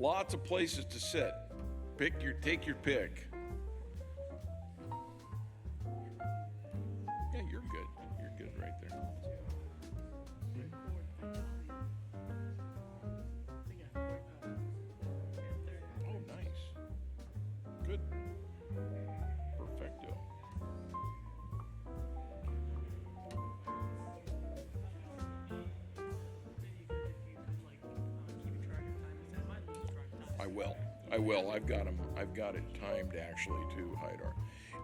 Lots of places to sit. Take your pick. Yeah, you're good. You're good right there. Oh, nice. Good. Perfecto. I will. I will. I've got 'em. I've got it timed actually too, Haydar.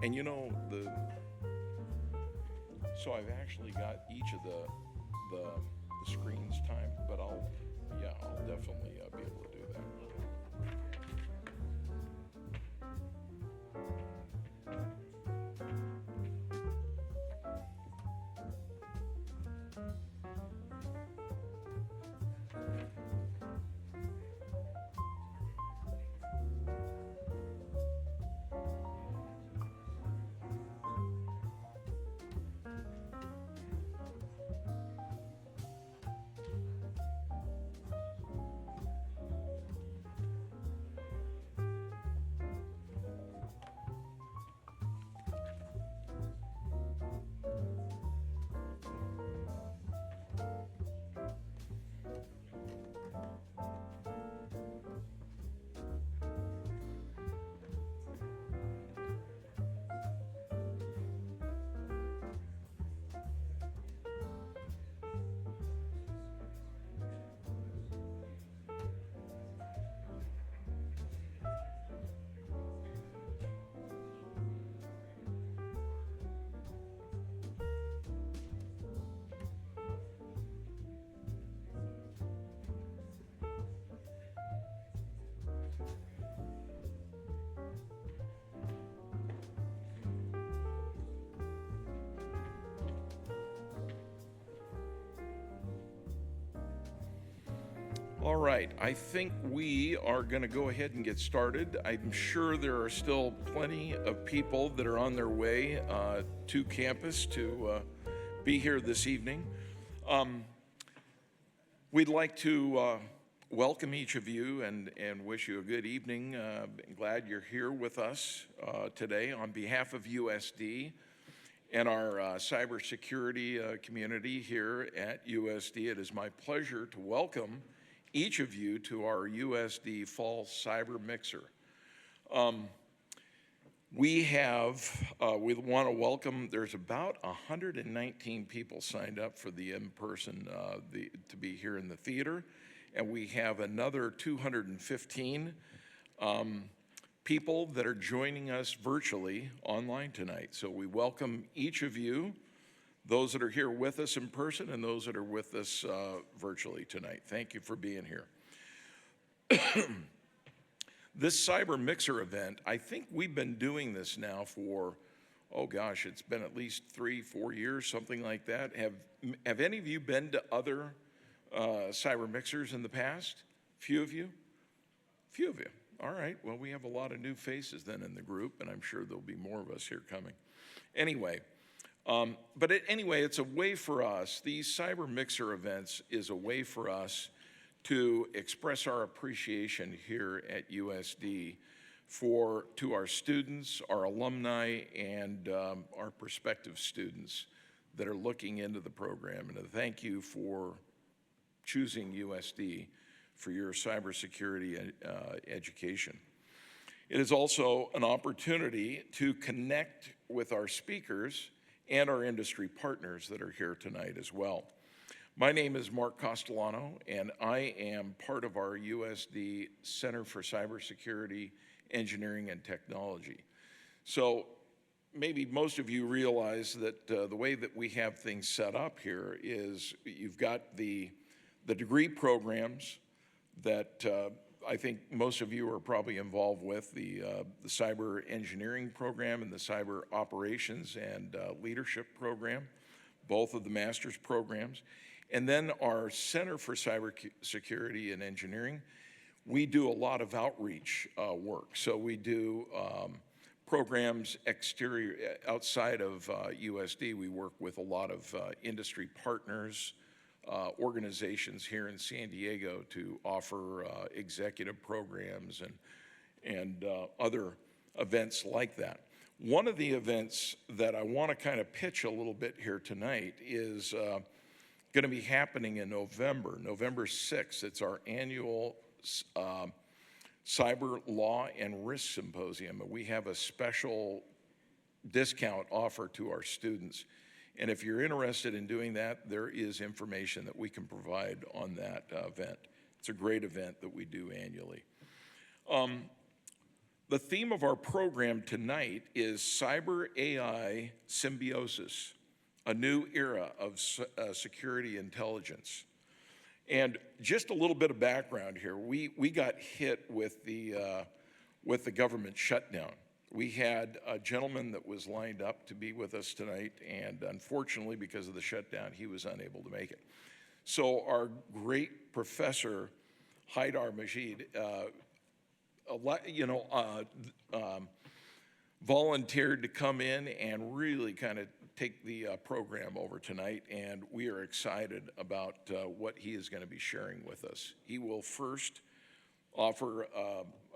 And you know so I've actually got each of the screens timed, but I'll definitely be able to do that. All right, I think we are going to go ahead and get started. I'm sure there are still plenty of people that are on their way to campus to be here this evening. We'd like to welcome each of you and wish you a good evening. Glad you're here with us today on behalf of USD and our cybersecurity community here at USD. It is my pleasure to welcome each of you to our USD Fall Cyber Mixer. We want to welcome, there's about 119 people signed up for the in-person, to be here in the theater, and we have another 215 people that are joining us virtually online tonight. So we welcome each of you, those that are here with us in person and those that are with us virtually tonight. Thank you for being here. This Cyber Mixer event, I think we've been doing this now for, oh gosh, it's been at least 3-4 years, something like that. Have any of you been to other Cyber Mixers in the past? Few of you? Few of you. All right, well, we have a lot of new faces then in the group, and I'm sure there'll be more of us here coming. Anyway, it's a way for us, these Cyber Mixer events is a way for us to express our appreciation here at USD to our students, our alumni, and our prospective students that are looking into the program. And thank you for choosing USD for your cybersecurity education. It is also an opportunity to connect with our speakers and our industry partners that are here tonight as well. My name is Mark Castellano, and I am part of our USD Center for Cybersecurity, Engineering, and Technology. So maybe most of you realize that the way that we have things set up here is you've got the degree programs that I think most of you are probably involved with, the cyber engineering program and the cyber operations and leadership program, both of the master's programs. And then our Center for Cybersecurity and Engineering, we do a lot of outreach work. So we do programs outside of USD. We work with a lot of industry partners, organizations here in San Diego to offer executive programs and other events like that. One of the events that I want to kind of pitch a little bit here tonight is going to be happening in November 6th. It's our annual Cyber Law and Risk Symposium. We have a special discount offer to our students. And if you're interested in doing that, there is information that we can provide on that event. It's a great event that we do annually. The theme of our program tonight is Cyber AI Symbiosis, a new era of security intelligence. And just a little bit of background here. We got hit with the government shutdown. We had a gentleman that was lined up to be with us tonight, and unfortunately, because of the shutdown, he was unable to make it. So our great professor, Haydar Majeed, volunteered to come in and really kind of take the program over tonight, and we are excited about what he is going to be sharing with us. He will first offer,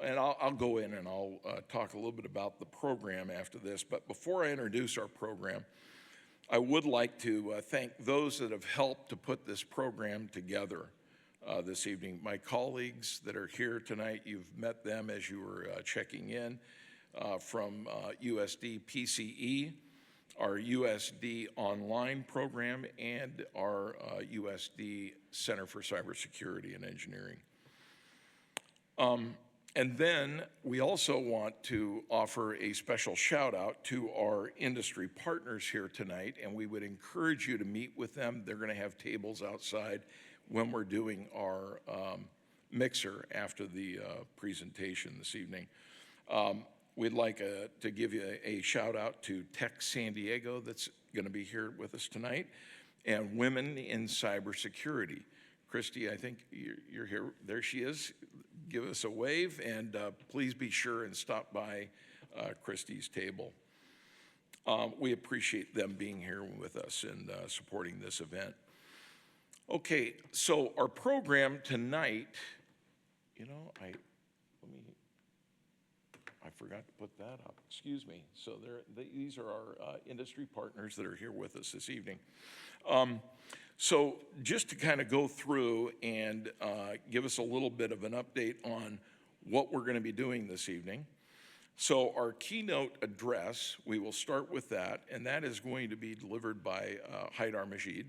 and I'll go in and I'll talk a little bit about the program after this, but before I introduce our program, I would like to thank those that have helped to put this program together this evening. My colleagues that are here tonight, you've met them as you were checking in from USD PCE, our USD online program, and our USD Center for Cybersecurity and Engineering. And then we also want to offer a special shout out to our industry partners here tonight, and we would encourage you to meet with them. They're going to have tables outside when we're doing our mixer after the presentation this evening. We'd like to give you a shout out to Tech San Diego that's going to be here with us tonight, and Women in Cybersecurity. Christy, I think you're here. There she is. Give us a wave, and please be sure and stop by Christy's table. We appreciate them being here with us and supporting this event. Okay, so our program tonight, I forgot to put that up. Excuse me. So these are our industry partners that are here with us this evening. So just to kind of go through and give us a little bit of an update on what we're going to be doing this evening. So our keynote address, we will start with that, and that is going to be delivered by Haydar Majeed,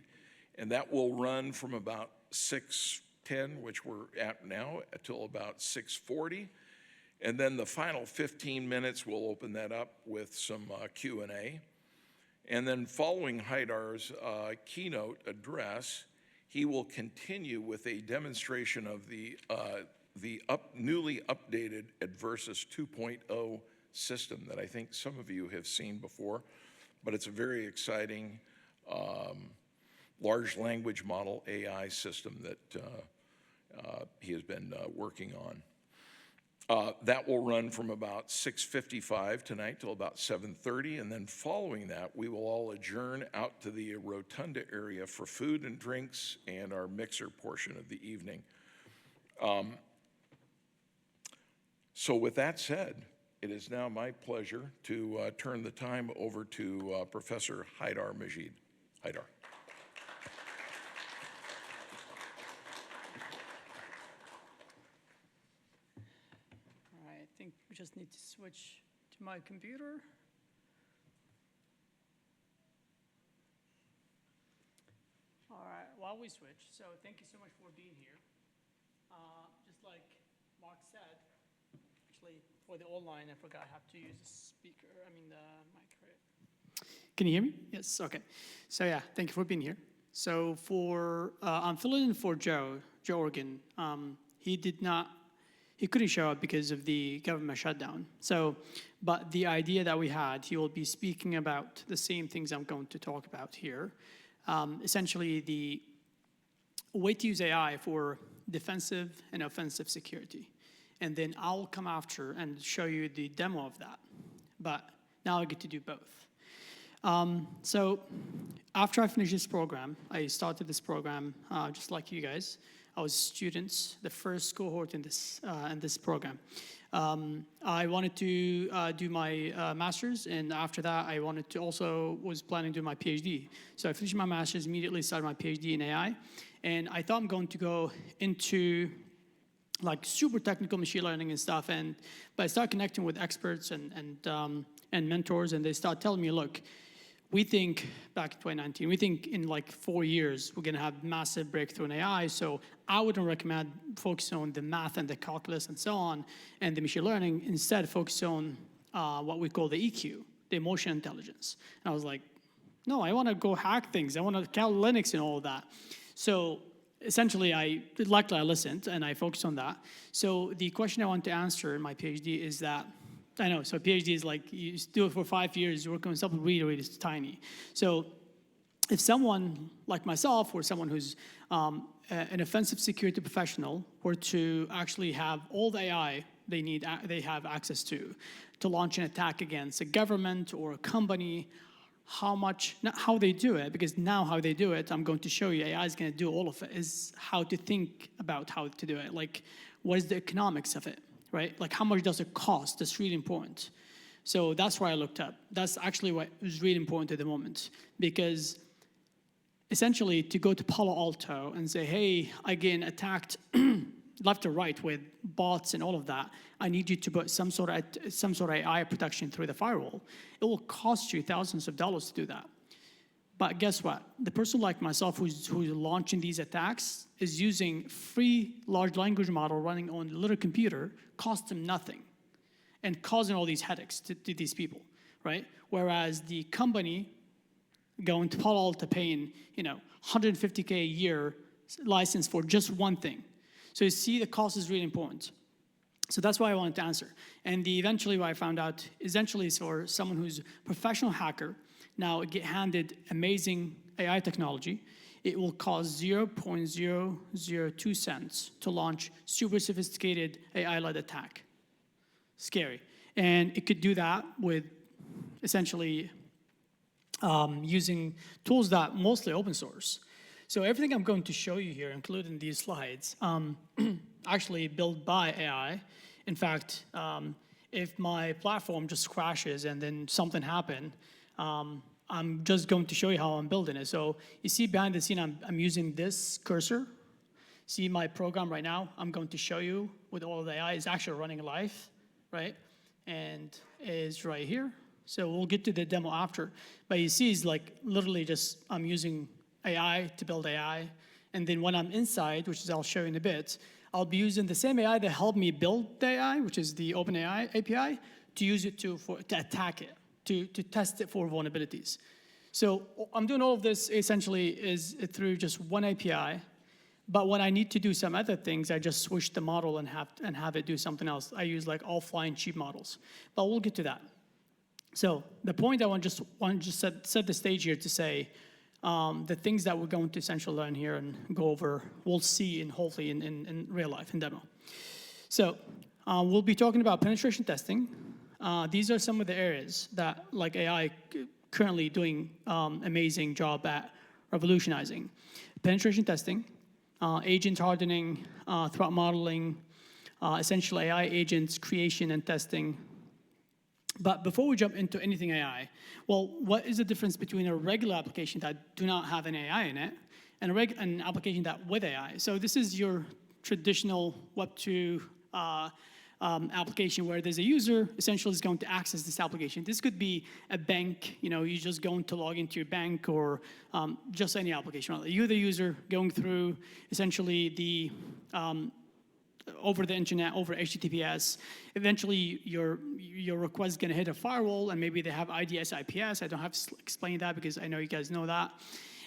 and that will run from about 6:10, which we're at now, until about 6:40. And then the final 15 minutes, we'll open that up with some Q&A. And then following Haydar's keynote address, he will continue with a demonstration of the newly updated Adversus 2.0 system that I think some of you have seen before, but it's a very exciting large language model AI system that he has been working on. That will run from about 6:55 tonight till about 7:30, and then following that, we will all adjourn out to the rotunda area for food and drinks and our mixer portion of the evening. So with that said, it is now my pleasure to turn the time over to Professor Haydar Majeed. Haydar. I think we just need to switch to my computer. All right, while we switch, so thank you so much for being here. Just like Mark said, actually for the online, I forgot I have to use the mic, right? Can you hear me? Yes, okay. So yeah, thank you for being here. So I'm filling in for Joe Organ. He couldn't show up because of the government shutdown. But the idea that we had, he will be speaking about the same things I'm going to talk about here. Essentially, the way to use AI for defensive and offensive security. And then I'll come after and show you the demo of that. But now I get to do both. So after I finished this program, I started this program just like you guys. I was students, the first cohort in this program. I wanted to do my master's, and after that, I was planning to do my PhD. So I finished my master's, immediately started my PhD in AI, and I thought I'm going to go into like super technical machine learning and stuff, but I started connecting with experts and mentors, and they start telling me, look, we think, back in 2019, we think in like 4 years, we're gonna have massive breakthrough in AI, so I wouldn't recommend focusing on the math and the calculus and so on, and the machine learning, instead focus on what we call the EQ, the emotional intelligence. And I was like, no, I wanna go hack things, I wanna count Linux and all of that. So essentially, luckily I listened and I focused on that. So the question I want to answer in my PhD is that, I know, so PhD is like, you do it for 5 years, you work on something really, really tiny. So if someone like myself or someone who's an offensive security professional were to actually have all the AI they have access to launch an attack against a government or a company, not how they do it, because now how they do it, I'm going to show you, AI is going to do all of it, is how to think about how to do it. Like, what is the economics of it, right? Like, how much does it cost? That's really important. So that's why I looked up. That's actually what was really important at the moment, because essentially to go to Palo Alto and say, hey, I get attacked left or right with bots and all of that, I need you to put some sort of AI protection through the firewall. It will cost you thousands of dollars to do that. But guess what? The person like myself who's launching these attacks is using free large language model running on a little computer, costs them nothing, and causing all these headaches to these people, right? Whereas the company going to Palo Alto paying, $150K a year license for just one thing. So you see, the cost is really important. So that's why I wanted to answer. And eventually what I found out, essentially for someone who's a professional hacker, now get handed amazing AI technology, it will cost 0.002 cents to launch super sophisticated AI-led attack. Scary. And it could do that with essentially using tools that mostly open source. So everything I'm going to show you here, including these slides, actually built by AI. In fact, if my platform just crashes and then something happened, I'm just going to show you how I'm building it. So you see behind the scene, I'm using this cursor. See my program right now, I'm going to show you with all of the AI is actually running live, right? And is right here. So we'll get to the demo after. But you see, it's like literally just I'm using AI to build AI. And then when I'm inside, which is I'll show you in a bit, I'll be using the same AI that helped me build the AI, which is the OpenAI API, to use it to attack it, to test it for vulnerabilities. So I'm doing all of this essentially is through just one API. But when I need to do some other things, I just switch the model and have it do something else. I use like offline cheap models. But we'll get to that. So the point I want to set the stage here to say, the things that we're going to essentially learn here and go over, we'll see hopefully in real life, in demo. So we'll be talking about penetration testing. These are some of the areas that like AI currently doing amazing job at revolutionizing. Penetration testing, agent hardening, threat modeling, essential AI agents creation and testing. But before we jump into anything AI, well, what is the difference between a regular application that do not have an AI in it and an application that with AI? So this is your traditional Web 2 application where there's a user essentially is going to access this application. This could be a bank, you're just going to log into your bank or just any application. You're the user going through essentially the over the internet, over HTTPS. Eventually, your request is going to hit a firewall, and maybe they have IDS, IPS. I don't have to explain that because I know you guys know that.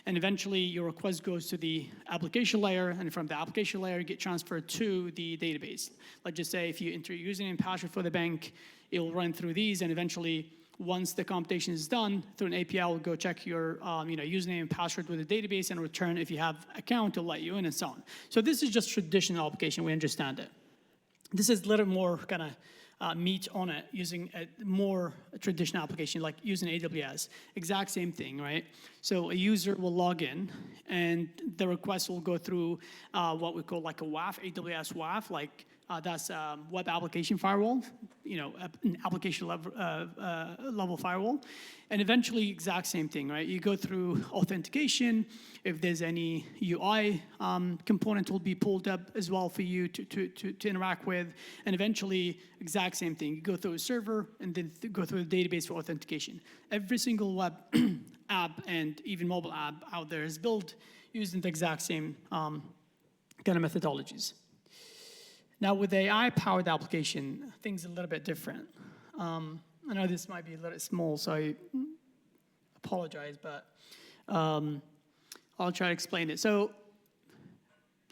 And eventually, your request goes to the application layer, and from the application layer, you get transferred to the database. Let's just say if you enter your username and password for the bank, it will run through these, and eventually, once the computation is done, through an API, will go check your username and password with the database and return if you have account to let you in and so on. So this is just traditional application. We understand it. This is a little more kind meet on it using a more traditional application, like using AWS. Exact same thing, right? So a user will log in, and the request will go through what we call like a WAF, AWS WAF, like that's web application firewall, an application level firewall. And eventually, exact same thing, right? You go through authentication. If there's any UI component will be pulled up as well for you to interact with. And eventually, exact same thing. You go through a server and then go through a database for authentication. Every single web app and even mobile app out there is built using the exact same kind of methodologies. Now, with AI-powered application, things are a little bit different. I know this might be a little small, so I apologize, but I'll try to explain it. So,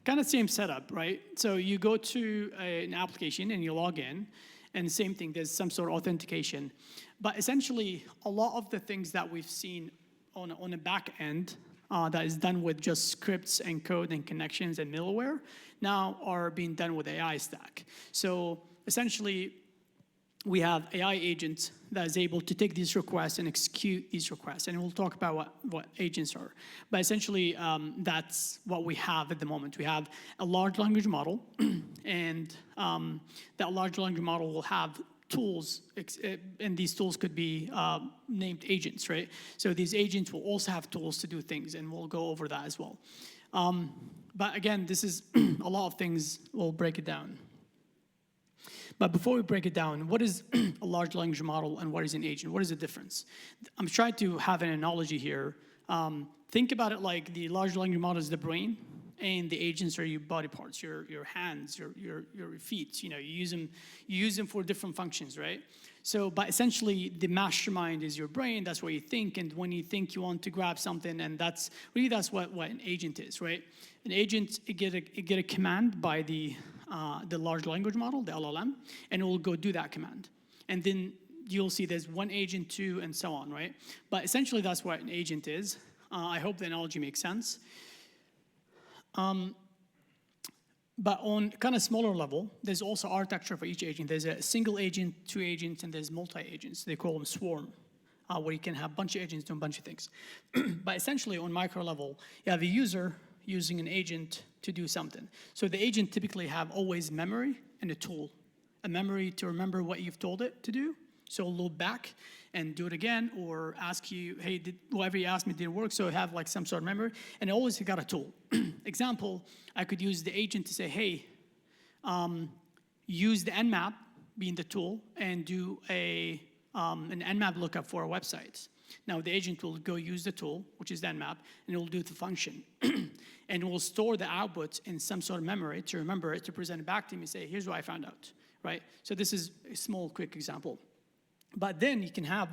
kind of same setup, right? So you go to an application and you log in, and same thing, there's some sort of authentication. But essentially, a lot of the things that we've seen on a back end that is done with just scripts and code and connections and middleware now are being done with AI stack. So essentially, we have AI agents that is able to take these requests and execute these requests. And we'll talk about what agents are. But essentially, that's what we have at the moment. We have a large language model, and that large language model will have tools, and these tools could be named agents, right? So these agents will also have tools to do things, and we'll go over that as well. But again, this is a lot of things. We'll break it down. But before we break it down, what is a large language model and what is an agent? What is the difference? I'm trying to have an analogy here. Think about it like the large language model is the brain, and the agents are your body parts, your hands, your feet. You use them for different functions, right? So, but essentially, the mastermind is your brain. That's what you think, and when you think you want to grab something, and that's what an agent is, right? An agent, you get a command by the large language model, the LLM, and it will go do that command. And then you'll see there's one agent, two, and so on, right? But essentially, that's what an agent is. I hope the analogy makes sense. But on kind of smaller level, there's also architecture for each agent. There's a single agent, two agents, and there's multi-agents. They call them swarm, where you can have a bunch of agents doing a bunch of things. But essentially, on micro level, you have a user using an agent to do something. So the agent typically have always memory and a tool. A memory to remember what you've told it to do. So it'll loop back and do it again, or ask you, hey, whatever you asked me didn't work, so have like some sort of memory, and it always got a tool. Example, I could use the agent to say, hey, use the Nmap, being the tool, and do an Nmap lookup for a website. Now the agent will go use the tool, which is the Nmap, and it will do the function. And it will store the output in some sort of memory to remember it, to present it back to me and say, here's what I found out, right? So this is a small, quick example. But then you can have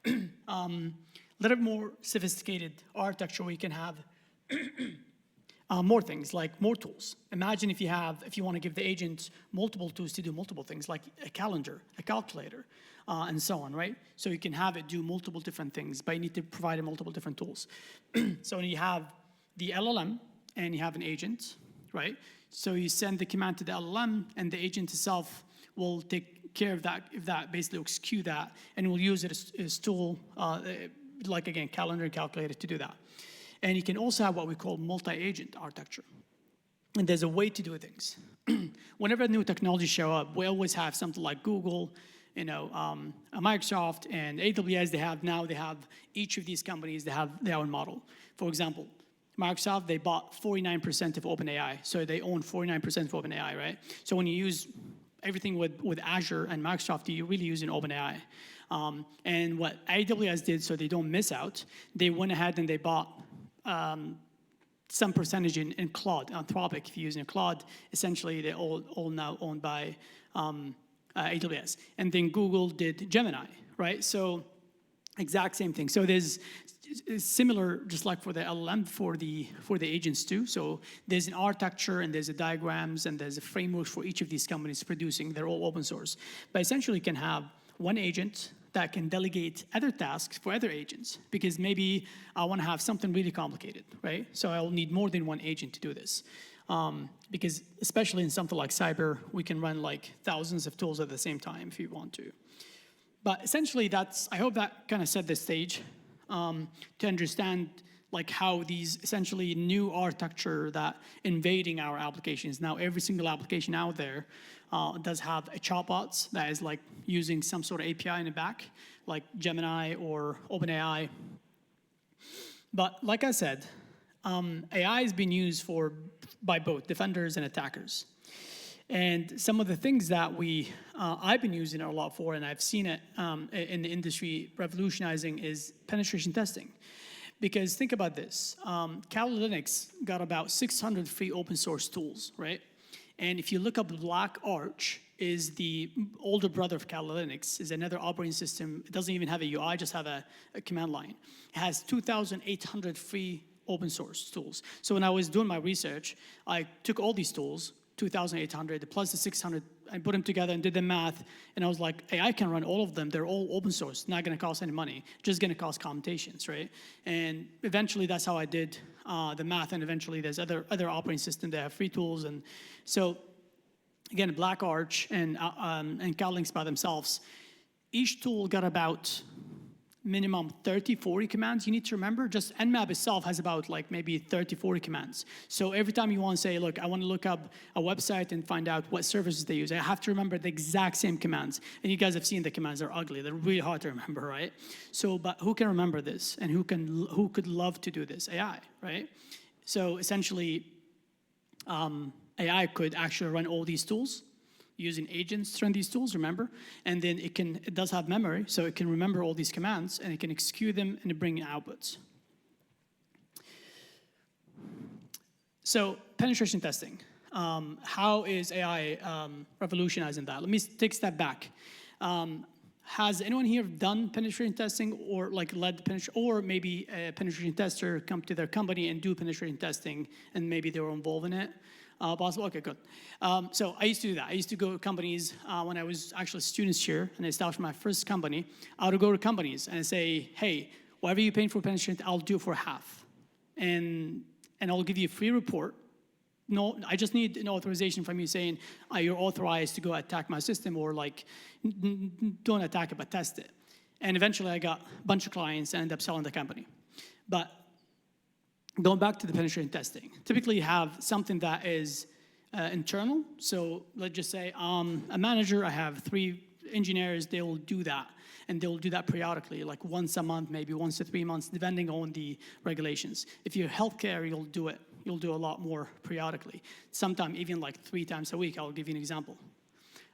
a little more sophisticated architecture where you can have more things, like more tools. Imagine if you want to give the agent multiple tools to do multiple things, like a calendar, a calculator, and so on, right? So you can have it do multiple different things, but you need to provide it multiple different tools. So when you have the LLM and you have an agent, right? So you send the command to the LLM, and the agent itself will take care of that, if that basically execute that, and we'll use it as tool, like again, calendar and calculator to do that. And you can also have what we call multi-agent architecture. And there's a way to do things. Whenever new technologies show up, we always have something like Google, Microsoft, and AWS. They have each of these companies, they have their own model. For example, Microsoft, they bought 49% of OpenAI. So they own 49% of OpenAI, right? So when you use everything with Azure and Microsoft, you're really using OpenAI. And what AWS did, so they don't miss out, they went ahead and they bought some percentage in Claude, Anthropic. If you're using Claude, essentially they're all now owned by AWS. And then Google did Gemini, right? So exact same thing. So there's similar, just like for the LLM, for the agents too. So there's an architecture, and there's a diagrams, and there's a framework for each of these companies producing. They're all open source. But essentially, you can have one agent that can delegate other tasks for other agents, because maybe I want to have something really complicated, right? So I'll need more than one agent to do this. Because especially in something like cyber, we can run like thousands of tools at the same time if you want to. But essentially I hope that kind of set the stage to understand like how these essentially new architecture that invading our applications. Now every single application out there does have a chatbots that is like using some sort of API in the back, like Gemini or OpenAI. But like I said, AI has been used by both defenders and attackers. And some of the things that I've been using it a lot for, and I've seen it in the industry revolutionizing, is penetration testing. Because think about this, Kali Linux got about 600 free open source tools, right? And if you look up Black Arch, is the older brother of Kali Linux, is another operating system. It doesn't even have a UI, just have a command line. It has 2,800 free open source tools. So when I was doing my research, I took all these tools, 2,800 plus the 600, I put them together and did the math, and I was like, hey, I can run all of them. They're all open source, not gonna cost any money, just gonna cost commutations, right? And eventually that's how I did the math, and eventually there's other operating systems that have free tools. And so again, Black Arch and Kali Linux by themselves, each tool got about minimum 30, 40 commands. You need to remember, just Nmap itself has about like maybe 30, 40 commands. So every time you want to say, look, I want to look up a website and find out what services they use, I have to remember the exact same commands. And you guys have seen the commands, they're ugly. They're really hard to remember, right? So, but who can remember this? And who could love to do this? AI, right? So essentially, AI could actually run all these tools, using agents to run these tools, remember? And then it does have memory, so it can remember all these commands, and it can execute them and bring in outputs. So penetration testing. How is AI revolutionizing that? Let me take a step back. Has anyone here done penetration testing or like led penetration, or maybe a penetration tester come to their company and do penetration testing and maybe they were involved in it? Possible? Okay, good. So I used to do that. I used to go to companies when I was actually students here, and I established my first company. I would go to companies and say, hey, whatever you're paying for penetration, I'll do it for half. And I'll give you a free report. No, I just need an authorization from you saying you're authorized to go attack my system, or like, don't attack it, but test it. And eventually I got a bunch of clients and ended up selling the company. But going back to the penetration testing, typically you have something that is internal. So let's just say a manager, I have 3 engineers, they will do that. And they'll do that periodically, like once a month, maybe once to 3 months, depending on the regulations. If you're healthcare, you'll do it. You'll do a lot more periodically. Sometimes even like 3 times a week. I'll give you an example.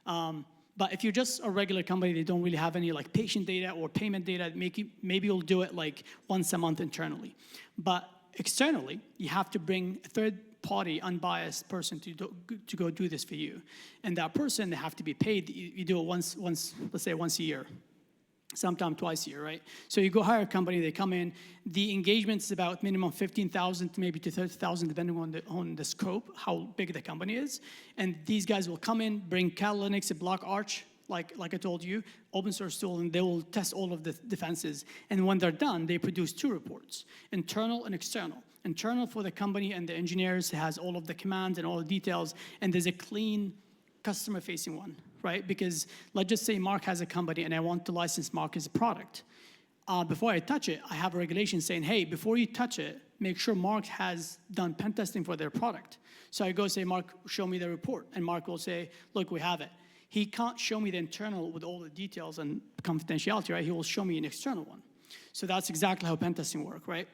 But if you're just a regular company, they don't really have any like patient data or payment data, maybe you'll do it like once a month internally. But externally, you have to bring a third-party, unbiased person to go do this for you. And that person, they have to be paid. You do it once, let's say once a year, sometimes twice a year, right? So you go hire a company, they come in. The engagement is about minimum 15,000 maybe to 30,000, depending on the scope, how big the company is. And these guys will come in, bring Kali Linux, a Black Arch, like I told you, open source tool, and they will test all of the defenses. And when they're done, they produce 2 reports, internal and external. Internal for the company and the engineers has all of the commands and all the details, and there's a clean customer-facing one, right? Because let's just say Mark has a company and I want to license Mark as a product. Before I touch it, I have a regulation saying, hey, before you touch it, make sure Mark has done pen testing for their product. So I go say, Mark, show me the report. And Mark will say, look, we have it. He can't show me the internal with all the details and confidentiality, right? He will show me an external one. So that's exactly how pen testing works, right?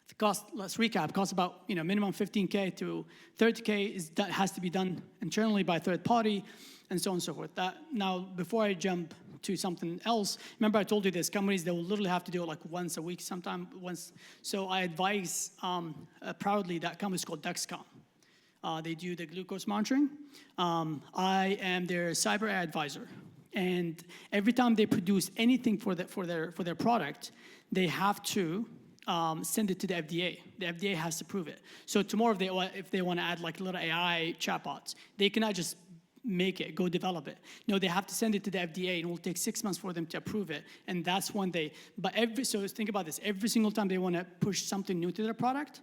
The cost, let's recap, costs about minimum 15K to 30K has to be done internally by a third party, and so on and so forth. Now, before I jump to something else, remember I told you there's companies that will literally have to do it like once a week, sometimes once. So I advise proudly that company is called Dexcom. They do the glucose monitoring. I am their cyber advisor. And every time they produce anything for their product, they have to send it to the FDA. The FDA has to prove it. So tomorrow, if they want to add like little AI chatbots, they cannot just make it, go develop it. No, they have to send it to the FDA, and it will take 6 months for them to approve it. And that's when so think about this, every single time they want to push something new to their product,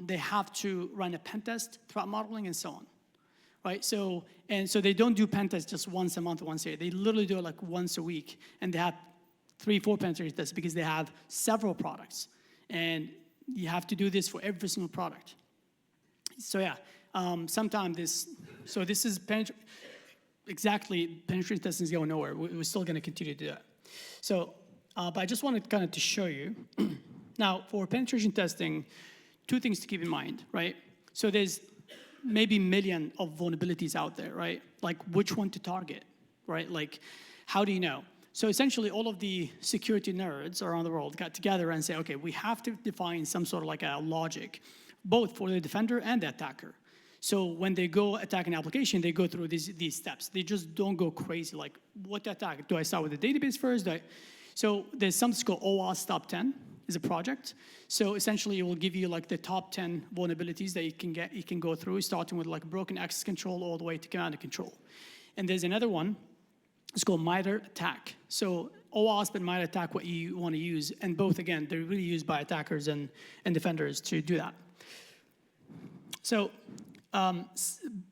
they have to run a pen test, threat modeling, and so on, right? So they don't do pen tests just once a month, once a year. They literally do it like once a week, and they have 3-4 pen tests because they have several products, and you have to do this for every single product. So yeah, this is penetration testing is going nowhere. We're still going to continue to do that. So, but I just wanted kind of to show you. Now, for penetration testing, 2 things to keep in mind, right? So there's maybe million of vulnerabilities out there, right? Like which one to target, right? Like, how do you know? So essentially, all of the security nerds around the world got together and say, okay, we have to define some sort of like a logic, both for the defender and the attacker. So when they go attack an application, they go through these steps. They just don't go crazy, like, what to attack? Do I start with the database first? So there's something called OWASP Top 10 is a project. So essentially, it will give you like the top 10 vulnerabilities that you can go through, starting with like broken access control all the way to command and control. And there's another one, it's called MITRE ATT&CK. So OWASP and MITRE ATT&CK, what you want to use, and both, again, they're really used by attackers and defenders to do that. So,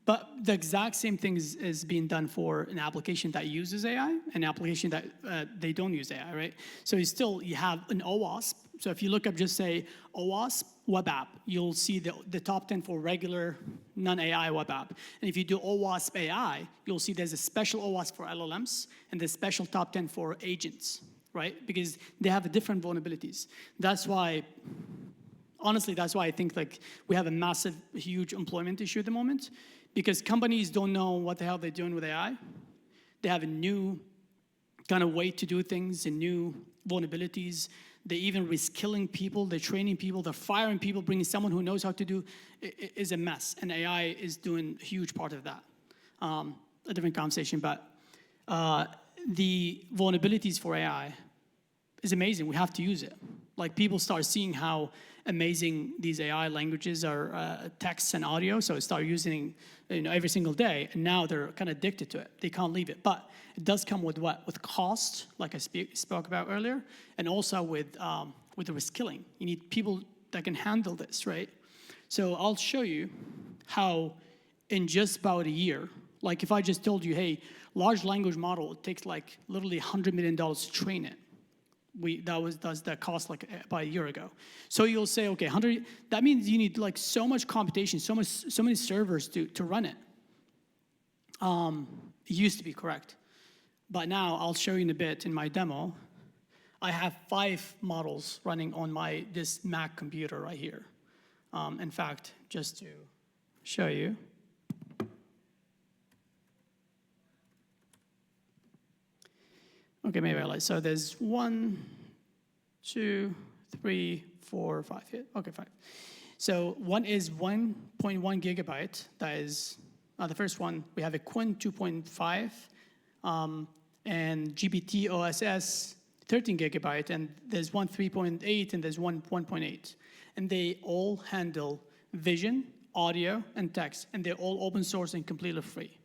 but the exact same thing is being done for an application that uses AI, an application that they don't use AI, right? So you have an OWASP. So if you look up, just say OWASP web app, you'll see the top 10 for regular non-AI web app. And if you do OWASP AI, you'll see there's a special OWASP for LLMs and the special top 10 for agents, right? Because they have different vulnerabilities. That's why, honestly, that's why I think like we have a massive, huge employment issue at the moment, because companies don't know what the hell they're doing with AI. They have a new kind of way to do things and new vulnerabilities. They're even reskilling people, they're training people, they're firing people, bringing someone who knows how to do it is a mess. And AI is doing a huge part of that. A different conversation, but the vulnerabilities for AI is amazing. We have to use it. Like people start seeing how amazing these AI languages are, text and audio, so start using every single day, and now they're kind of addicted to it. They can't leave it. But it does come with what? With cost, like I spoke about earlier, and also with the reskilling. You need people that can handle this, right? So I'll show you how in just about a year, like if I just told you, hey, large language model, it takes like literally $100 million to train it. That cost like about a year ago. So you'll say, okay, 100. That means you need like so much computation, so many servers to run it. It used to be correct, but now I'll show you in a bit in my demo. I have 5 models running on this Mac computer right here. In fact, just to show you. Okay, maybe I like, so there's 1, 2, 3, 4, 5 here. Okay, 5. So one is 1.1 gigabyte. That is the first one. We have a Quinn 2.5 and GPT OSS 13 gigabyte, and there's one 3.8 and there's one 1.8. And they all handle vision, audio, and text, and they're all open source and completely free.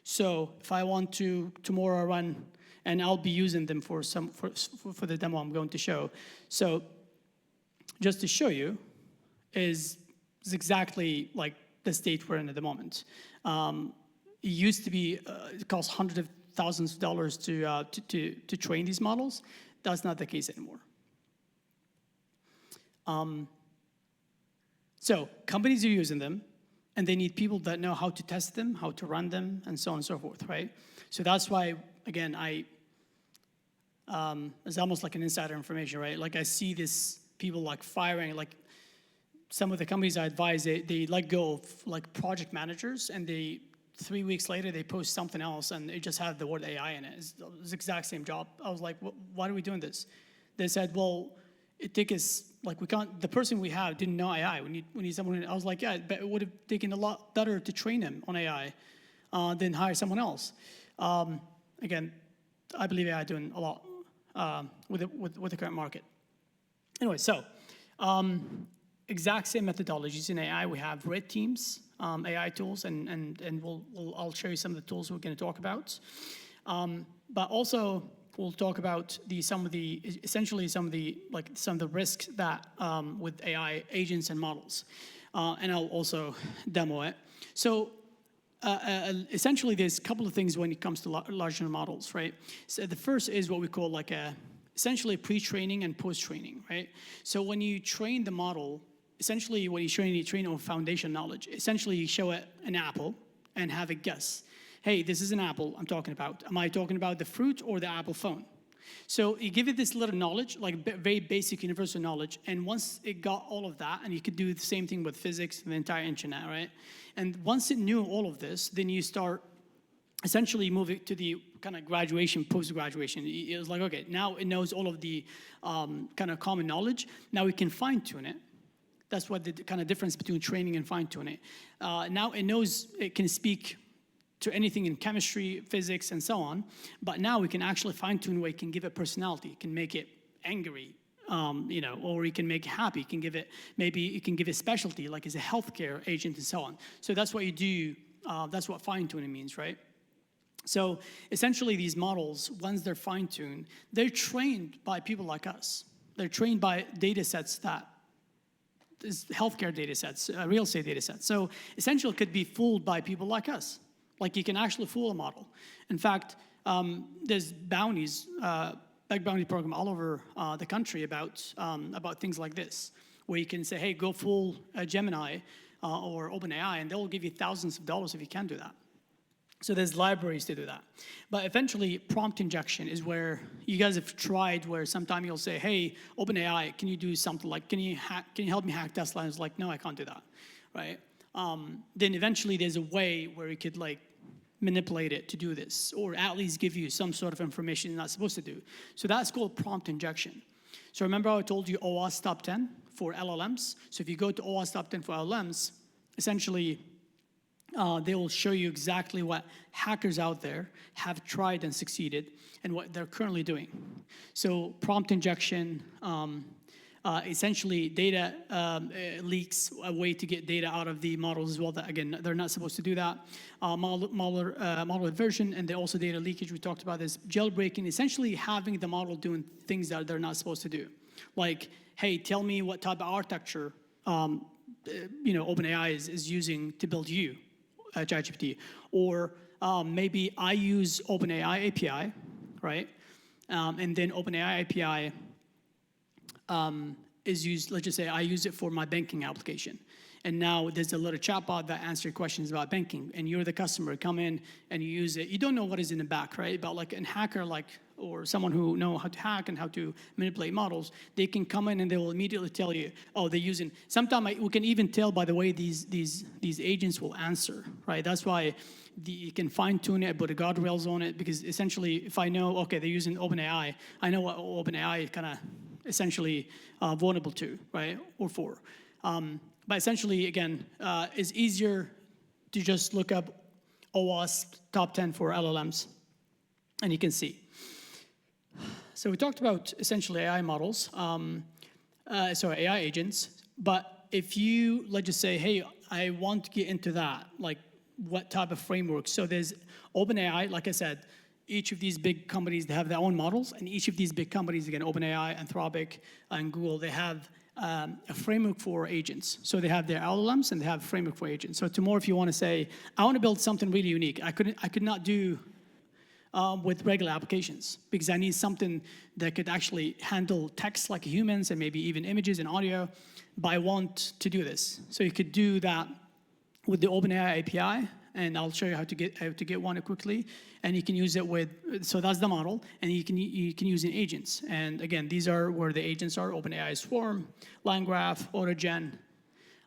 So if I want to tomorrow run, and I'll be using them for the demo I'm going to show. So just to show you is exactly like the state we're in at the moment. It used to be, it costs hundreds of thousands of dollars to train these models. That's not the case anymore. So companies are using them, and they need people that know how to test them, how to run them, and so on and so forth, right? So that's why, again, it's almost like an insider information, right? Like I see this people like firing, like some of the companies I advise, they let go of like project managers, and 3 weeks later they post something else, and it just had the word AI in it. It's the exact same job. I was like, why are we doing this? They said, well, it took us, like we can't, the person we have didn't know AI. We need someone. I was like, yeah, but it would have taken a lot better to train him on AI than hire someone else. Again, I believe AI doing a lot with the current market. Anyway, so exact same methodologies in AI. We have red teams, AI tools, and I'll show you some of the tools we're going to talk about. But also we'll talk about some of the risks that with AI agents and models, and I'll also demo it. So essentially, there's a couple of things when it comes to large language models, right? So the first is what we call like essentially pre-training and post-training, right? So when you train the model, essentially when you train on foundation knowledge, essentially you show it an apple and have it guess. Hey, this is an apple I'm talking about. Am I talking about the fruit or the Apple phone? So you give it this little knowledge, like very basic universal knowledge, and once it got all of that, and you could do the same thing with physics and the entire internet, right? And once it knew all of this, then you start essentially moving to the kind of graduation, post-graduation. It was like, okay, now it knows all of the kind of common knowledge. Now we can fine-tune it. That's what the kind of difference between training and fine-tuning. Now it knows it can speak to anything in chemistry, physics, and so on. But now we can actually fine-tune where it can give it personality. It can make it angry, or you can make it happy. You can give it, maybe you can give it specialty, like as a healthcare agent and so on. So that's what you do. That's what fine-tuning means, right? So essentially these models, once they're fine-tuned, they're trained by people like us. They're trained by data sets that is healthcare data sets, real estate data sets. So essentially it could be fooled by people like us. Like you can actually fool a model. In fact, there's bounties, big bounty program all over the country about things like this, where you can say, hey, go fool Gemini or OpenAI, and they'll give you thousands of dollars if you can do that. So there's libraries to do that. But eventually, prompt injection is where you guys have tried, where sometime you'll say, hey, OpenAI, can you do something like, can you help me hack Tesla? And it's like, no, I can't do that, right? Then eventually there's a way where you could like manipulate it to do this, or at least give you some sort of information you're not supposed to do. So that's called prompt injection. So remember how I told you OWASP top 10 for LLMs? So if you go to OWASP top 10 for LLMs, essentially they will show you exactly what hackers out there have tried and succeeded and what they're currently doing. So prompt injection, essentially data leaks, a way to get data out of the models as well. That again, they're not supposed to do that. Model inversion, and also data leakage. We talked about this. Jailbreaking, essentially having the model doing things that they're not supposed to do. Like, hey, tell me what type of architecture OpenAI is using to build you, ChatGPT. Or maybe I use OpenAI API, right? And then OpenAI API is used, let's just say I use it for my banking application. And now there's a little chatbot that answers questions about banking, and you're the customer, come in and you use it. You don't know what is in the back, right? But like a hacker, or someone who know how to hack and how to manipulate models, they can come in and they will immediately tell you, oh, they're using, sometimes we can even tell by the way these agents will answer, right? That's why you can fine tune it, put a guardrails on it, because essentially if I know, okay, they're using OpenAI, I know what OpenAI is kind of essentially vulnerable to, right, or for. But essentially, again, it's easier to just look up OWASP top 10 for LLMs, and you can see. So we talked about essentially AI models, AI agents, but if you, let's just say, hey, I want to get into that, like what type of framework? So there's OpenAI, like I said, each of these big companies, they have their own models, and each of these big companies, again, OpenAI, Anthropic, and Google, they have a framework for agents. So they have their LLMs and they have a framework for agents. So tomorrow, if you want to say, I want to build something really unique, I could not do with regular applications, because I need something that could actually handle text like humans and maybe even images and audio, but I want to do this. So you could do that with the OpenAI API, and I'll show you how to get one quickly. And you can use it with, so that's the model, and you can use in agents. And again, these are where the agents are: OpenAI Swarm, LangGraph, AutoGen,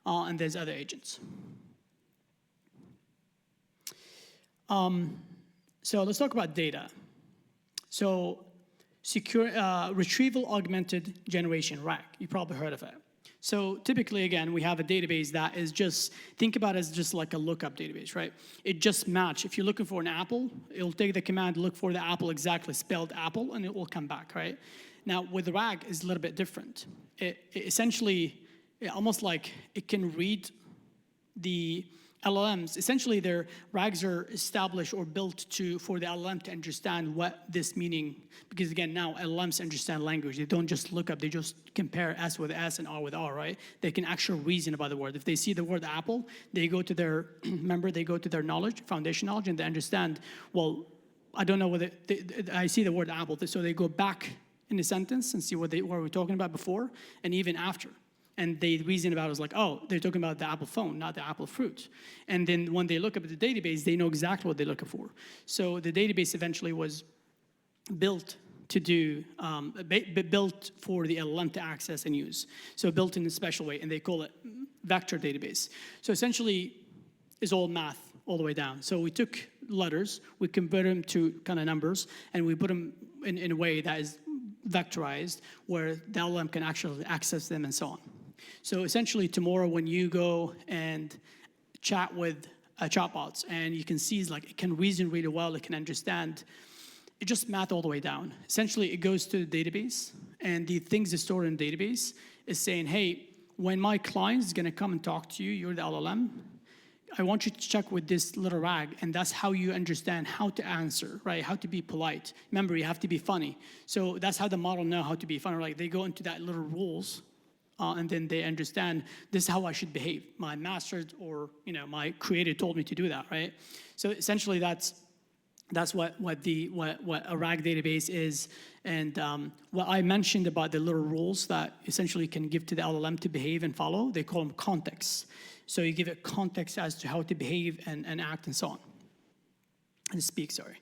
and there's other agents. So let's talk about data. So secure retrieval augmented generation, RAG. You probably heard of it. So typically, again, we have a database that is just, think about it as just like a lookup database, right? It just match. If you're looking for an apple, it'll take the command, look for the apple exactly spelled apple, and it will come back, right? Now, with RAG, it's a little bit different. It essentially, almost like it can read the LLMs, essentially their RAGs are established or built for the LLM to understand what this meaning, because again, now LLMs understand language. They don't just look up, they just compare S with S and R with R, right? They can actually reason about the word. If they see the word apple, they go to their, remember, they go to their knowledge, foundation knowledge, and they understand, well, I don't know whether, I see the word apple, so they go back in the sentence and see what we were talking about before and even after. And they reason about it as like, oh, they're talking about the Apple phone, not the Apple fruit. And then when they look up at the database, they know exactly what they're looking for. So the database eventually was built to do, built for the LLM to access and use. So built in a special way, and they call it vector database. So essentially, it's all math all the way down. So we took letters, we converted them to kind of numbers, and we put them in a way that is vectorized, where the LLM can actually access them and so on. So essentially tomorrow when you go and chat with chatbots, and you can see it's like it can reason really well, it can understand, it just math all the way down. Essentially it goes to the database, and the things that stored in the database is saying, hey, when my client is gonna come and talk to you, you're the LLM, I want you to check with this little RAG, and that's how you understand how to answer, right? How to be polite. Remember, you have to be funny. So that's how the model know how to be funny. Like they go into that little rules, and then they understand this is how I should behave. My master or my creator told me to do that, right? So essentially, that's what a RAG database is, and what I mentioned about the little rules that essentially can give to the LLM to behave and follow. They call them contexts. So you give it context as to how to behave and act and so on, and speak. Sorry.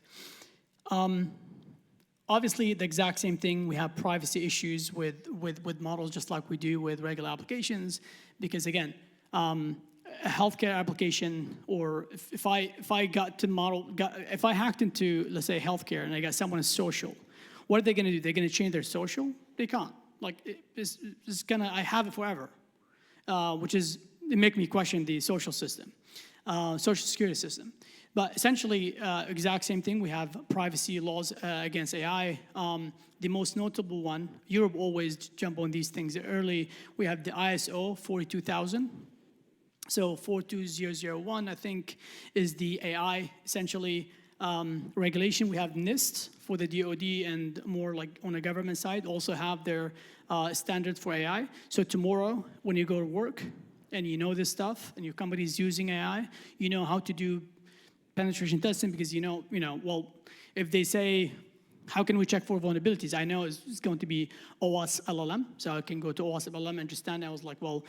Obviously, the exact same thing. We have privacy issues with models, just like we do with regular applications. Because again, a healthcare application, or if I hacked into, let's say, healthcare, and I got someone social, what are they going to do? They're going to change their social? They can't. Like it's gonna. I have it forever, which is it make me question the social system, social security system. But essentially, exact same thing. We have privacy laws against AI. The most notable one, Europe always jump on these things early. We have the ISO 42000. So 42001, I think, is the AI, essentially, regulation. We have NIST for the DoD, and more like on the government side, also have their standards for AI. So tomorrow, when you go to work, and you know this stuff, and your company is using AI, you know how to do penetration testing, because well, if they say, how can we check for vulnerabilities? I know it's going to be OWASP LLM, so I can go to OWASP LLM and understand. I was like, well,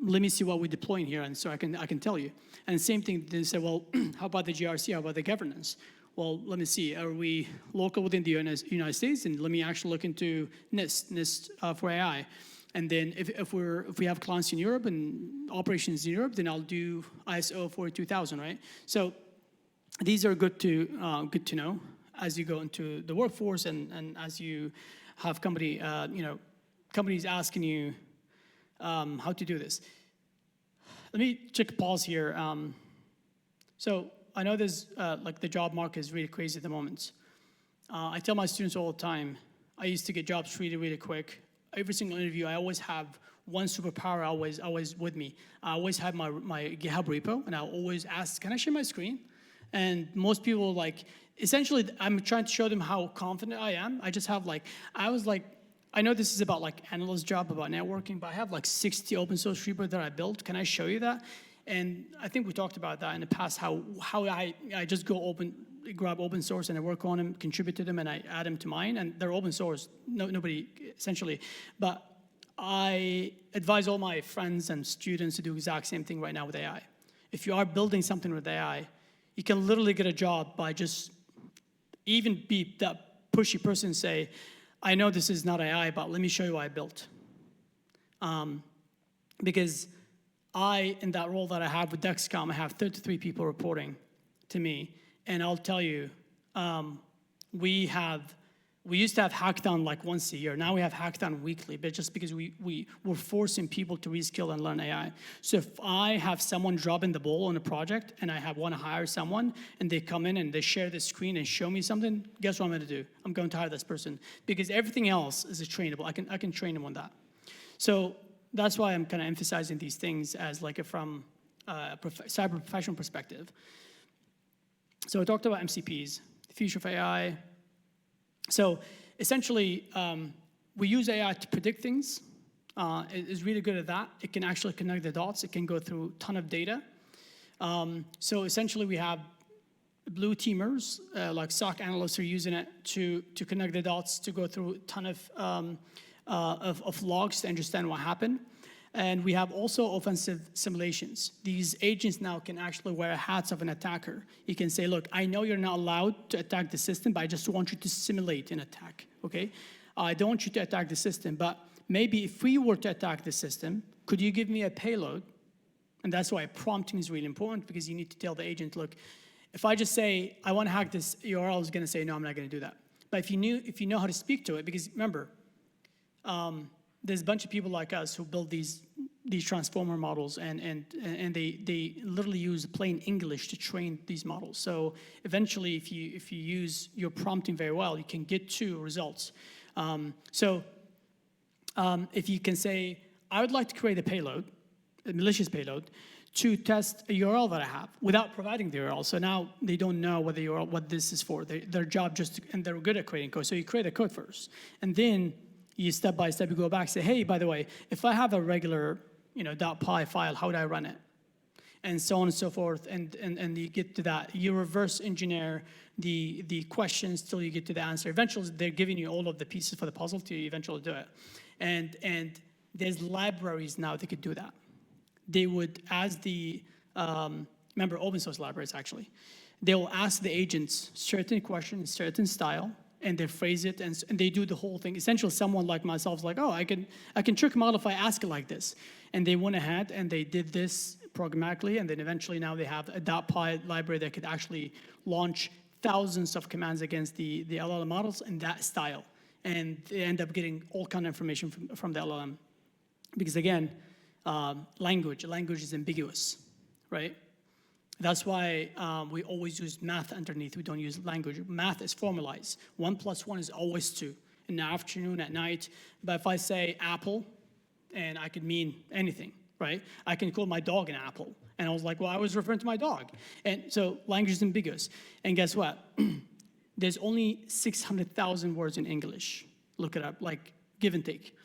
let me see what we're deploying here, and so I can tell you. And same thing, they say, well, how about the GRC? How about the governance? Well, let me see. Are we local within the United States? And let me actually look into NIST for AI. And then if we have clients in Europe and operations in Europe, then I'll do ISO 42000, right? So these are good to know as you go into the workforce, and as you have companies asking you how to do this. Let me check pause here. So I know there's like the job market is really crazy at the moment. I tell my students all the time, I used to get jobs really quick. Every single interview, I always have one superpower always with me. I always have my GitHub repo, and I always ask, can I share my screen? And most people, like, essentially, I'm trying to show them how confident I am. I just have I know this is about like analyst job, about networking, but I have like 60 open source repos that I built. Can I show you that? And I think we talked about that in the past, how I just grab open source and I work on them, contribute to them, and I add them to mine, and they're open source, nobody, essentially. But I advise all my friends and students to do the exact same thing right now with AI. If you are building something with AI, you can literally get a job by just even be that pushy person and say, I know this is not AI, but let me show you what I built. Because in that role that I have with Dexcom, I have 33 people reporting to me. And I'll tell you, we used to have hackathon like once a year. Now we have hackathon weekly, but just because we're forcing people to reskill and learn AI. So if I have someone dropping the ball on a project and I want to hire someone and they come in and they share the screen and show me something, guess what I'm going to do? I'm going to hire this person, because everything else is trainable. I can train them on that. So that's why I'm kind of emphasizing these things as like from cyber professional perspective. So I talked about MCPs, the future of AI. So essentially, we use AI to predict things. It is really good at that. It can actually connect the dots. It can go through a ton of data. So essentially, we have blue teamers, like SOC analysts, are using it to connect the dots, to go through a ton of logs to understand what happened. And we have also offensive simulations. These agents now can actually wear hats of an attacker. You can say, look, I know you're not allowed to attack the system, but I just want you to simulate an attack, okay? I don't want you to attack the system, but maybe if we were to attack the system, could you give me a payload? And that's why prompting is really important, because you need to tell the agent, look, if I just say, I want to hack this URL, it's going to say, no, I'm not going to do that. But if you know how to speak to it, because remember, there's a bunch of people like us who build these transformer models, and they literally use plain English to train these models. So eventually, if you use your prompting very well, you can get to results. If you can say, I would like to create a payload, a malicious payload, to test a URL that I have without providing the URL. So now they don't know what the URL, what this is for. Their job and they're good at creating code. So you create a code first, and then you step by step, you go back, say, hey, by the way, if I have a regular, .py file, how would I run it? And so on and so forth, and you get to that. You reverse engineer the questions till you get to the answer. Eventually, they're giving you all of the pieces for the puzzle to eventually do it. And there's libraries now that could do that. They would, remember open source libraries actually, they will ask the agents certain questions, certain style, and they phrase it, and they do the whole thing. Essentially, someone like myself is like, oh, I can trick a model if I ask it like this. And they went ahead and they did this programmatically, and then eventually now they have a .py library that could actually launch thousands of commands against the LLM models in that style. And they end up getting all kind of information from the LLM. Because again, language is ambiguous, right? That's why we always use math underneath. We don't use language. Math is formalized. 1 + 1 is always 2. In the afternoon, at night. But if I say apple, and I could mean anything, right? I can call my dog an apple. And I was like, well, I was referring to my dog. And so language is ambiguous. And guess what? There's only 600,000 words in English. Look it up, like give and take.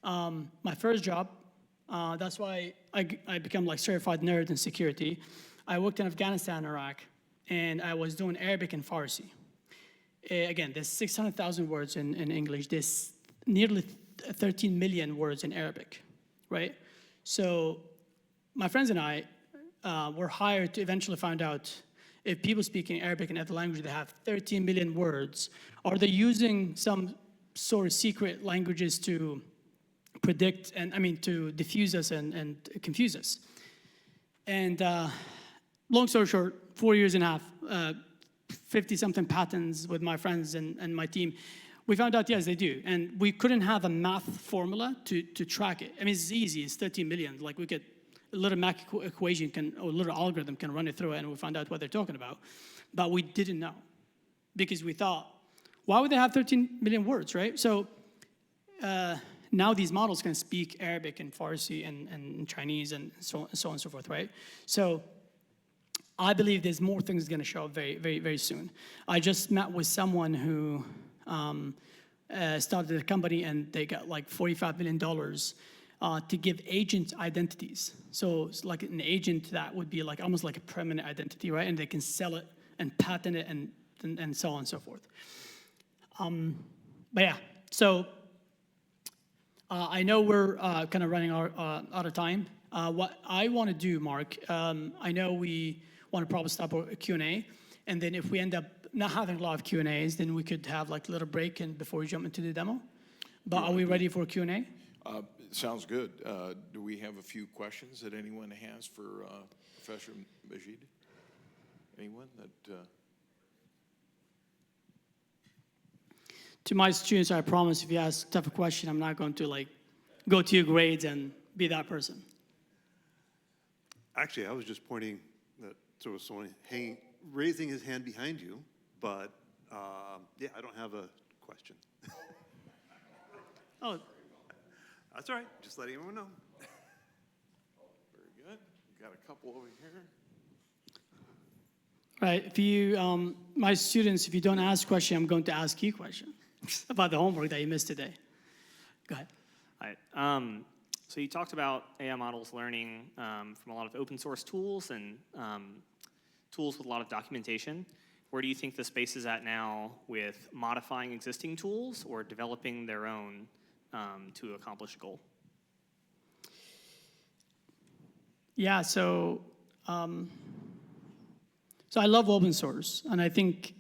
My first job, that's why I become like certified nerd in security. I worked in Afghanistan and Iraq, and I was doing Arabic and Farsi. Again, there's 600,000 words in English. There's nearly 13 million words in Arabic, right? So my friends and I were hired to eventually find out if people speaking Arabic and other language that have 13 million words, are they using some sort of secret languages to predict, to diffuse us and confuse us? And long story short, 4 years and a half, 50-something patents with my friends and my team. We found out, yes, they do. And we couldn't have a math formula to track it. It's easy, it's 13 million. Like we could, a little math equation or a little algorithm can run it through it, and we found out what they're talking about. But we didn't know, because we thought, why would they have 13 million words, right? So now these models can speak Arabic and Farsi and Chinese and so on and so forth, right? So I believe there's more things going to show up very, very, very soon. I just met with someone who started a company, and they got like $45 million to give agent identities. So it's like an agent that would be like almost like a permanent identity, right? And they can sell it and patent it and so on and so forth. But yeah, so I know we're kind of running out of time. What I want to do, Mark, I know we want to probably stop a Q&A, and then if we end up not having a lot of Q&As, then we could have like a little break and before we jump into the demo. But are we ready for Q&A? Sounds good. Do we have a few questions that anyone has for Professor Majeed? Anyone that? To my students, I promise if you ask a tough question, I'm not going to like go to your grades and be that person. Actually, I was just pointing that there was someone raising his hand behind you, but yeah, I don't have a question. Oh. That's all right. Just letting everyone know. Very good. Got a couple over here. Right, if you, my students, if you don't ask question, I'm going to ask you question about the homework that you missed today. Go ahead. All right. So you talked about AI models learning from a lot of open source tools and tools with a lot of documentation. Where do you think the space is at now with modifying existing tools or developing their own to accomplish a goal? Yeah, so I love open source, and I think,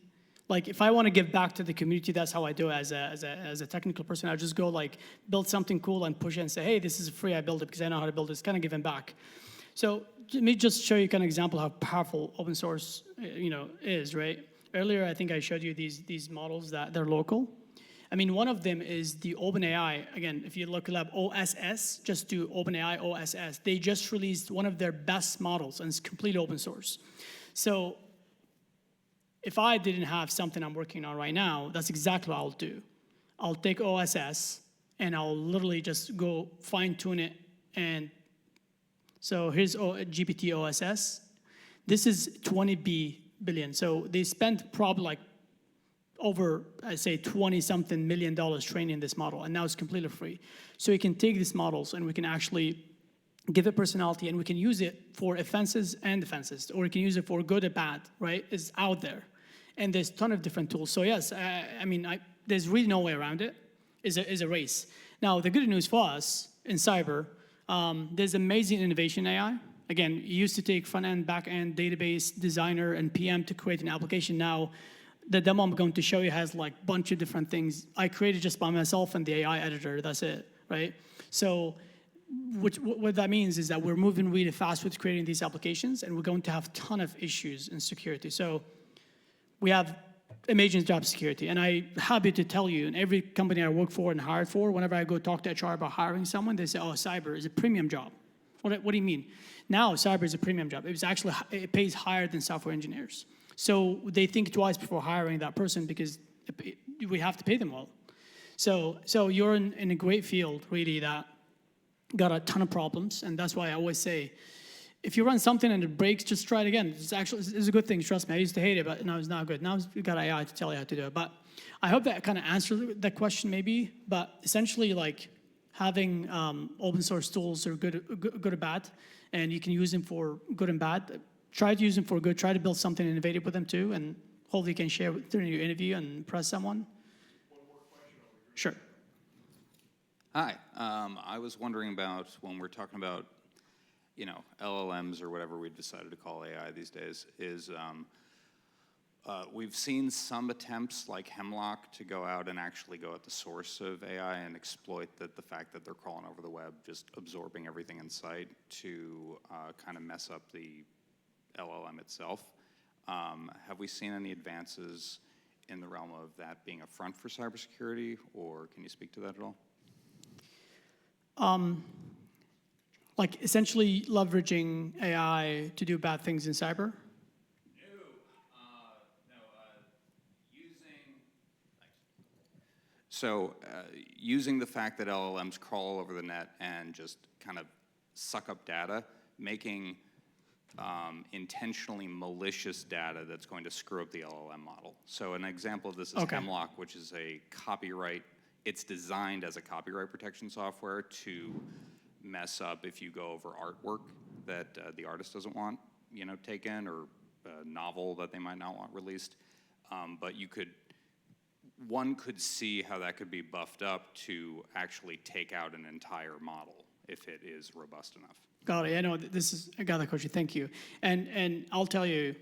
like, if I want to give back to the community, that's how I do it as a technical person. I just go like build something cool and push it and say, hey, this is free. I build it because I know how to build it. It's kind of giving back. So let me just show you kind of example how powerful open source, is, right? Earlier, I think I showed you these models that they're local. I mean, one of them is the OpenAI. Again, if you look up OSS, just do OpenAI OSS. They just released one of their best models, and it's completely open source. So if I didn't have something I'm working on right now, that's exactly what I'll do. I'll take OSS, and I'll literally just go fine-tune it. And so here's GPT OSS. This is 20 billion. So they spent probably like over, I'd say, $20-something million training this model, and now it's completely free. So we can take these models, and we can actually give it personality, and we can use it for offenses and defenses, or we can use it for good or bad, right? It's out there. And there's a ton of different tools. So yes, there's really no way around it. It's a race. Now, the good news for us in cyber, there's amazing innovation in AI. Again, you used to take front-end, back-end, database, designer, and PM to create an application. Now, the demo I'm going to show you has like a bunch of different things I created just by myself and the AI editor. That's it, right? So what that means is that we're moving really fast with creating these applications, and we're going to have a ton of issues in security. So we have amazing job security, and I'm happy to tell you, in every company I work for and hired for, whenever I go talk to HR about hiring someone, they say, oh, cyber is a premium job. What do you mean? Now cyber is a premium job. It pays higher than software engineers. So they think twice before hiring that person because we have to pay them well. So you're in a great field, really, that got a ton of problems, and that's why I always say, if you run something and it breaks, just try it again. It's a good thing, trust me. I used to hate it, but now it's not good. Now we've got AI to tell you how to do it. But I hope that kind of answered that question maybe, but essentially like having open source tools are good or bad, and you can use them for good and bad. Try to use them for good, try to build something innovative with them too, and hopefully you can share during your interview and impress someone. One more question over here. Sure. Hi, I was wondering about when we're talking about, LLMs or whatever we decided to call AI these days, is we've seen some attempts like Hemlock to go out and actually go at the source of AI and exploit the fact that they're crawling over the web, just absorbing everything in sight to kind of mess up the LLM itself. Have we seen any advances in the realm of that being a front for cybersecurity, or can you speak to that at all? Like essentially leveraging AI to do bad things in cyber? Using the fact that LLMs crawl all over the net and just kind of suck up data, making intentionally malicious data that's going to screw up the LLM model. So an example of this is Hemlock, which is a copyright. It's designed as a copyright protection software to mess up if you go over artwork that the artist doesn't want, taken, or a novel that they might not want released. But one could see how that could be buffed up to actually take out an entire model if it is robust enough. Got it. I know I got that question. Thank you. And I'll tell you,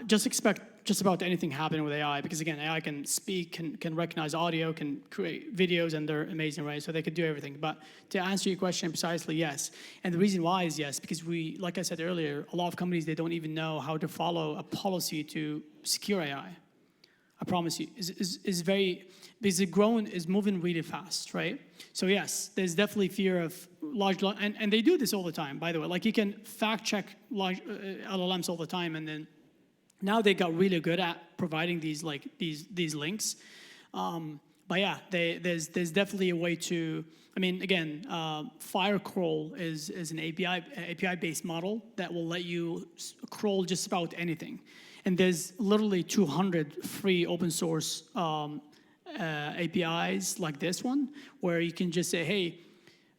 just expect just about anything happening with AI, because again, AI can speak, can recognize audio, can create videos, and they're amazing, right? So they could do everything. But to answer your question precisely, yes. And the reason why is yes, because like I said earlier, a lot of companies, they don't even know how to follow a policy to secure AI. I promise you, because is moving really fast, right? So yes, there's definitely fear of large, and they do this all the time, by the way. Like you can fact check large LLMs all the time, and then now they got really good at providing these links. But But yeah, there's definitely a way to, I mean, again, Firecrawl is an API-based model that will let you crawl just about anything. And there's literally 200 free open source APIs like this one, where you can just say, hey,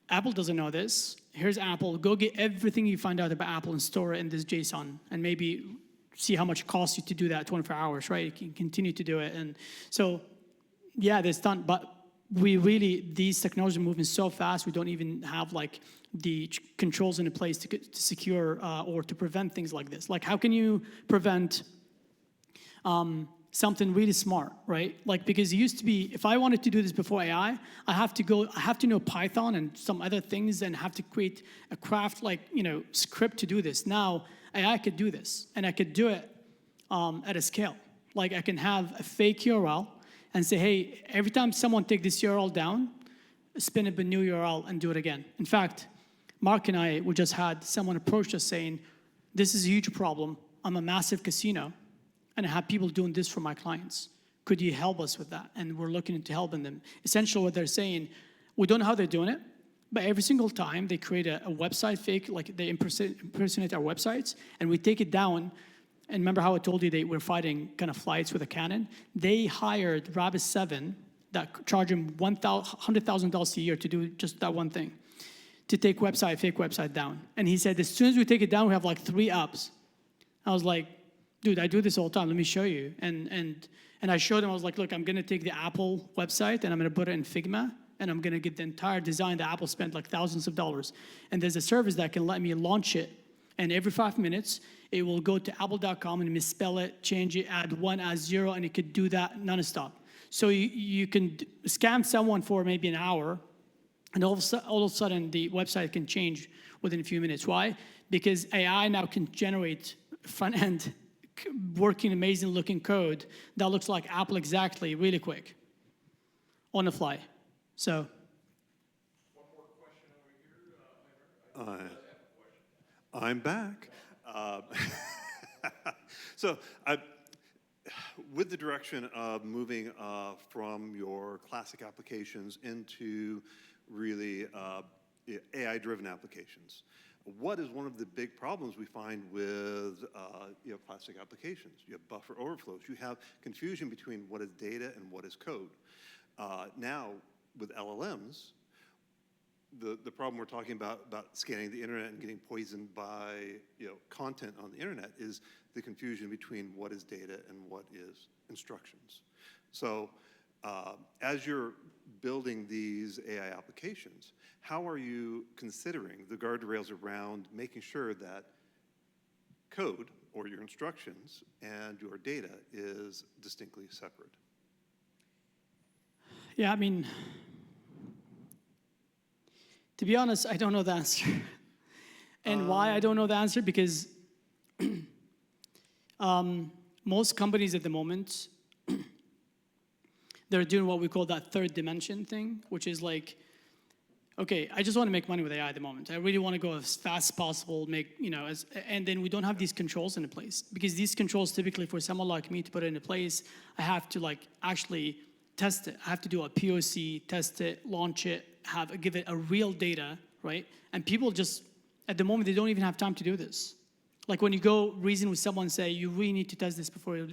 Apple doesn't know this. Here's Apple. Go get everything you find out about Apple and store it in this JSON, and maybe see how much it costs you to do that 24 hours, right? You can continue to do it. And so, yeah, there's done, but these technologies are moving so fast, we don't even have like the controls in place to secure or to prevent things like this. Like, how can you prevent something really smart, right? Like, because it used to be, if I wanted to do this before AI, I have to know Python and some other things and have to create a craft script to do this. Now, AI could do this, and I could do it at a scale. Like, I can have a fake URL and say, hey, every time someone take this URL down, spin up a new URL and do it again. In fact, Mark and I, we just had someone approach us saying, this is a huge problem. I'm a massive casino, and I have people doing this for my clients. Could you help us with that? And we're looking into helping them. Essentially what they're saying, we don't know how they're doing it, but every single time they create a website fake, like they impersonate our websites, and we take it down. And remember how I told you they were fighting kind of flights with a cannon? They hired Rabbit7 that charged him $100,000 a year to do just that one thing, to take fake website down. And he said, as soon as we take it down, we have like 3 apps. I was like, dude, I do this all the time. Let me show you. And I showed him, I was like, look, I'm going to take the Apple website and I'm going to put it in Figma, and I'm going to get the entire design that Apple spent like thousands of dollars. And there's a service that can let me launch it. And every 5 minutes, it will go to apple.com and misspell it, change it, add 1, add 0, and it could do that nonstop. So you can scam someone for maybe an hour, and all of a sudden the website can change within a few minutes. Why? Because AI now can generate front-end working, amazing looking code that looks like Apple exactly, really quick, on the fly. So. One more question over here. I'm back. So with the direction of moving from your classic applications into really AI-driven applications, what is one of the big problems we find with classic applications? You have buffer overflows. You have confusion between what is data and what is code. Now, with LLMs, the problem we're talking about scanning the internet and getting poisoned by content on the internet is the confusion between what is data and what is instructions. So as you're building these AI applications, how are you considering the guardrails around making sure that code or your instructions and your data is distinctly separate? Yeah, I mean, to be honest, I don't know the answer. And why I don't know the answer? Because most companies at the moment, they're doing what we call that third dimension thing, which is like, okay, I just want to make money with AI at the moment. I really want to go as fast as possible, and then we don't have these controls in place. Because these controls, typically for someone like me to put it into place, I have to actually test it. I have to do a POC, test it, launch it, give it a real data, right? And people just, at the moment, they don't even have time to do this. Like when you go reason with someone and say, you really need to test this before,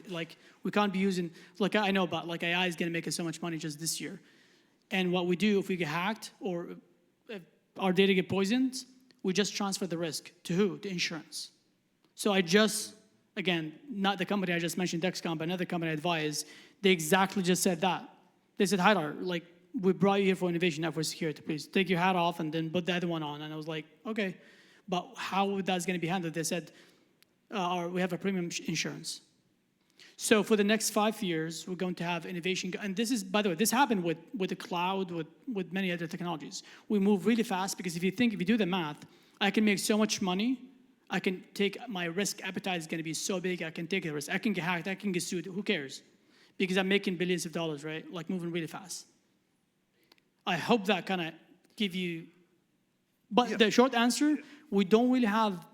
we can't be using, I know about, AI is gonna make us so much money just this year. And what we do, if we get hacked or if our data get poisoned, we just transfer the risk to who? To insurance. So I just, again, not the company I just mentioned, Dexcom, but another company I advise, they exactly just said that. They said, Haydar, we brought you here for innovation, not for security. Please take your hat off and then put the other one on. And I was like, okay, but how that's going to be handled? They said, we have a premium insurance. So for the next 5 years, we're going to have innovation. And this is, by the way, this happened with the cloud, with many other technologies. We move really fast because if you do the math, I can make so much money. I can take, my risk appetite is going to be so big, I can take the risk. I can get hacked, I can get sued, who cares? Because I'm making billions of dollars, right? Moving really fast. I hope that kind of give you, but the short answer, we don't really have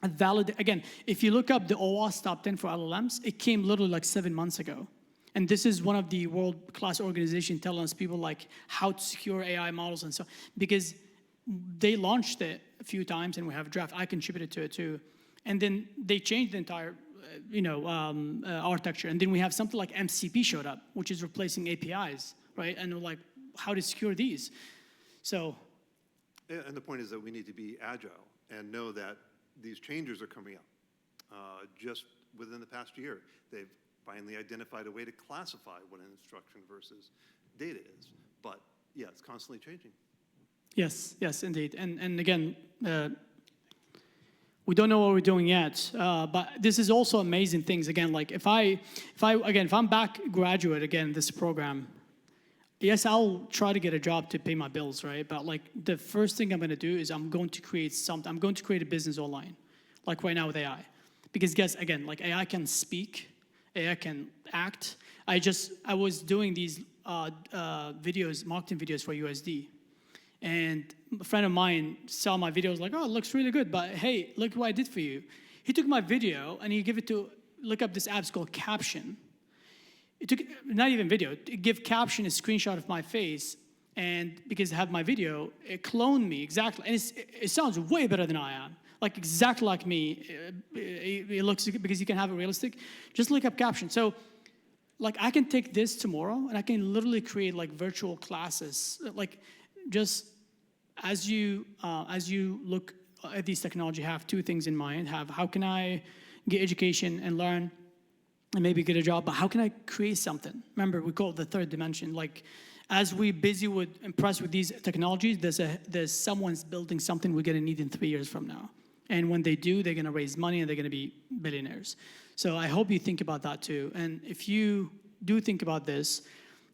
a valid, again, if you look up the OWASP top 10 for LLMs, it came literally 7 months ago. And this is one of the world-class organizations telling us people like how to secure AI models and so, because they launched it a few times and we have a draft. I contributed to it too. And then they changed the entire, architecture. And then we have something like MCP showed up, which is replacing APIs, right? And we're like, how to secure these? So. And the point is that we need to be agile and know that these changes are coming up. Just within the past year, they've finally identified a way to classify what an instruction versus data is. But yeah, it's constantly changing. Yes, yes, indeed. And again, we don't know what we're doing yet, but this is also amazing things. Again, like if I'm back graduate again, this program, yes, I'll try to get a job to pay my bills, right? But like the first thing I'm going to do is I'm going to create a business online, like right now with AI. Because guys, again, like AI can speak, AI can act. I was doing these videos, marketing videos for USD. And a friend of mine saw my video, was like, oh, it looks really good, but hey, look what I did for you. He took my video and he gave it to, look up this app, it's called Caption. It took, not even video, it gave Caption a screenshot of my face, and because I have my video, it cloned me exactly. And it sounds way better than I am. Like exactly like me. It looks, because you can have it realistic. Just look up Caption. So like I can take this tomorrow and I can literally create like virtual classes. Like just as you look at these technology, have two things in mind. Have how can I get education and learn and maybe get a job, but how can I create something? Remember, we call it the third dimension. Like as we impressed with these technologies, there's someone's building something we're gonna need in 3 years from now. And when they do, they're gonna raise money and they're gonna be billionaires. So I hope you think about that too. And if you do think about this,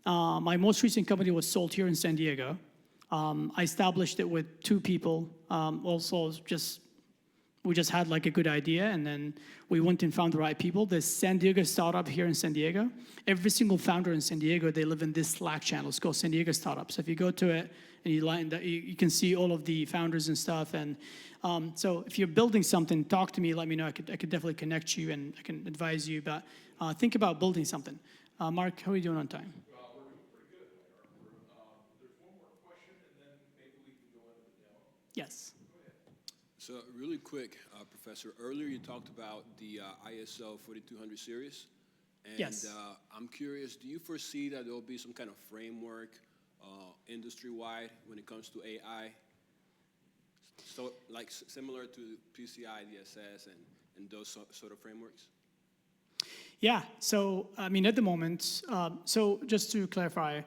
my most recent company was sold here in San Diego. I established it with 2 people. We just had like a good idea, and then we went and found the right people. The San Diego startup here in San Diego, every single founder in San Diego, they live in this Slack channel. It's called San Diego Startups. So if you go to it and you can see all of the founders and stuff. And so if you're building something, talk to me, let me know. I could definitely connect you and I can advise you. But think about building something. Mark, how are you doing on time? Well, we're doing pretty good, Haydar. There's one more question, and then maybe we can go into the demo. Yes. So really quick, Professor, earlier you talked about the ISO 4200 series. And Yes. I'm curious, do you foresee that there will be some kind of framework industry-wide when it comes to AI? So like similar to PCI, DSS, and those sort of frameworks? Yeah, so I mean, at the moment, so just to clarify,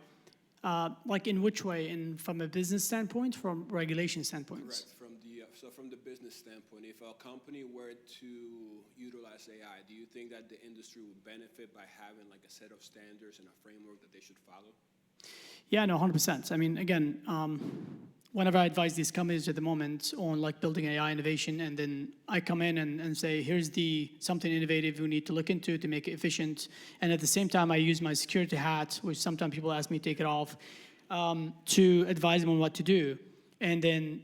like in which way? From a business standpoint, from regulation standpoint? Correct. From the business standpoint, if a company were to utilize AI, do you think that the industry would benefit by having like a set of standards and a framework that they should follow? Yeah, no, 100%. I mean, again, whenever I advise these companies at the moment on like building AI innovation, and then I come in and say, here's something innovative we need to look into to make it efficient. And at the same time, I use my security hat, which sometimes people ask me to take it off, to advise them on what to do. And then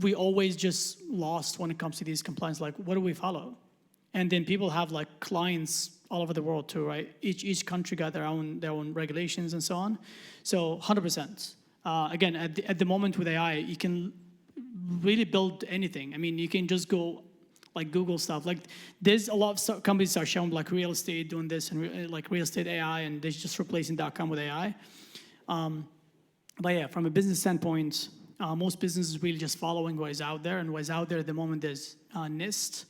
we always just lost when it comes to these compliance, like what do we follow? And then people have like clients all over the world too, right? Each country got their own regulations and so on. So 100%. Again, at the moment with AI, you can really build anything. I mean, you can just go like Google stuff. Like there's a lot of companies are showing like real estate doing this and like real estate AI, and they're just replacing .com with AI. But yeah, from a business standpoint, most businesses really just following what is out there, and what is out there at the moment is NIST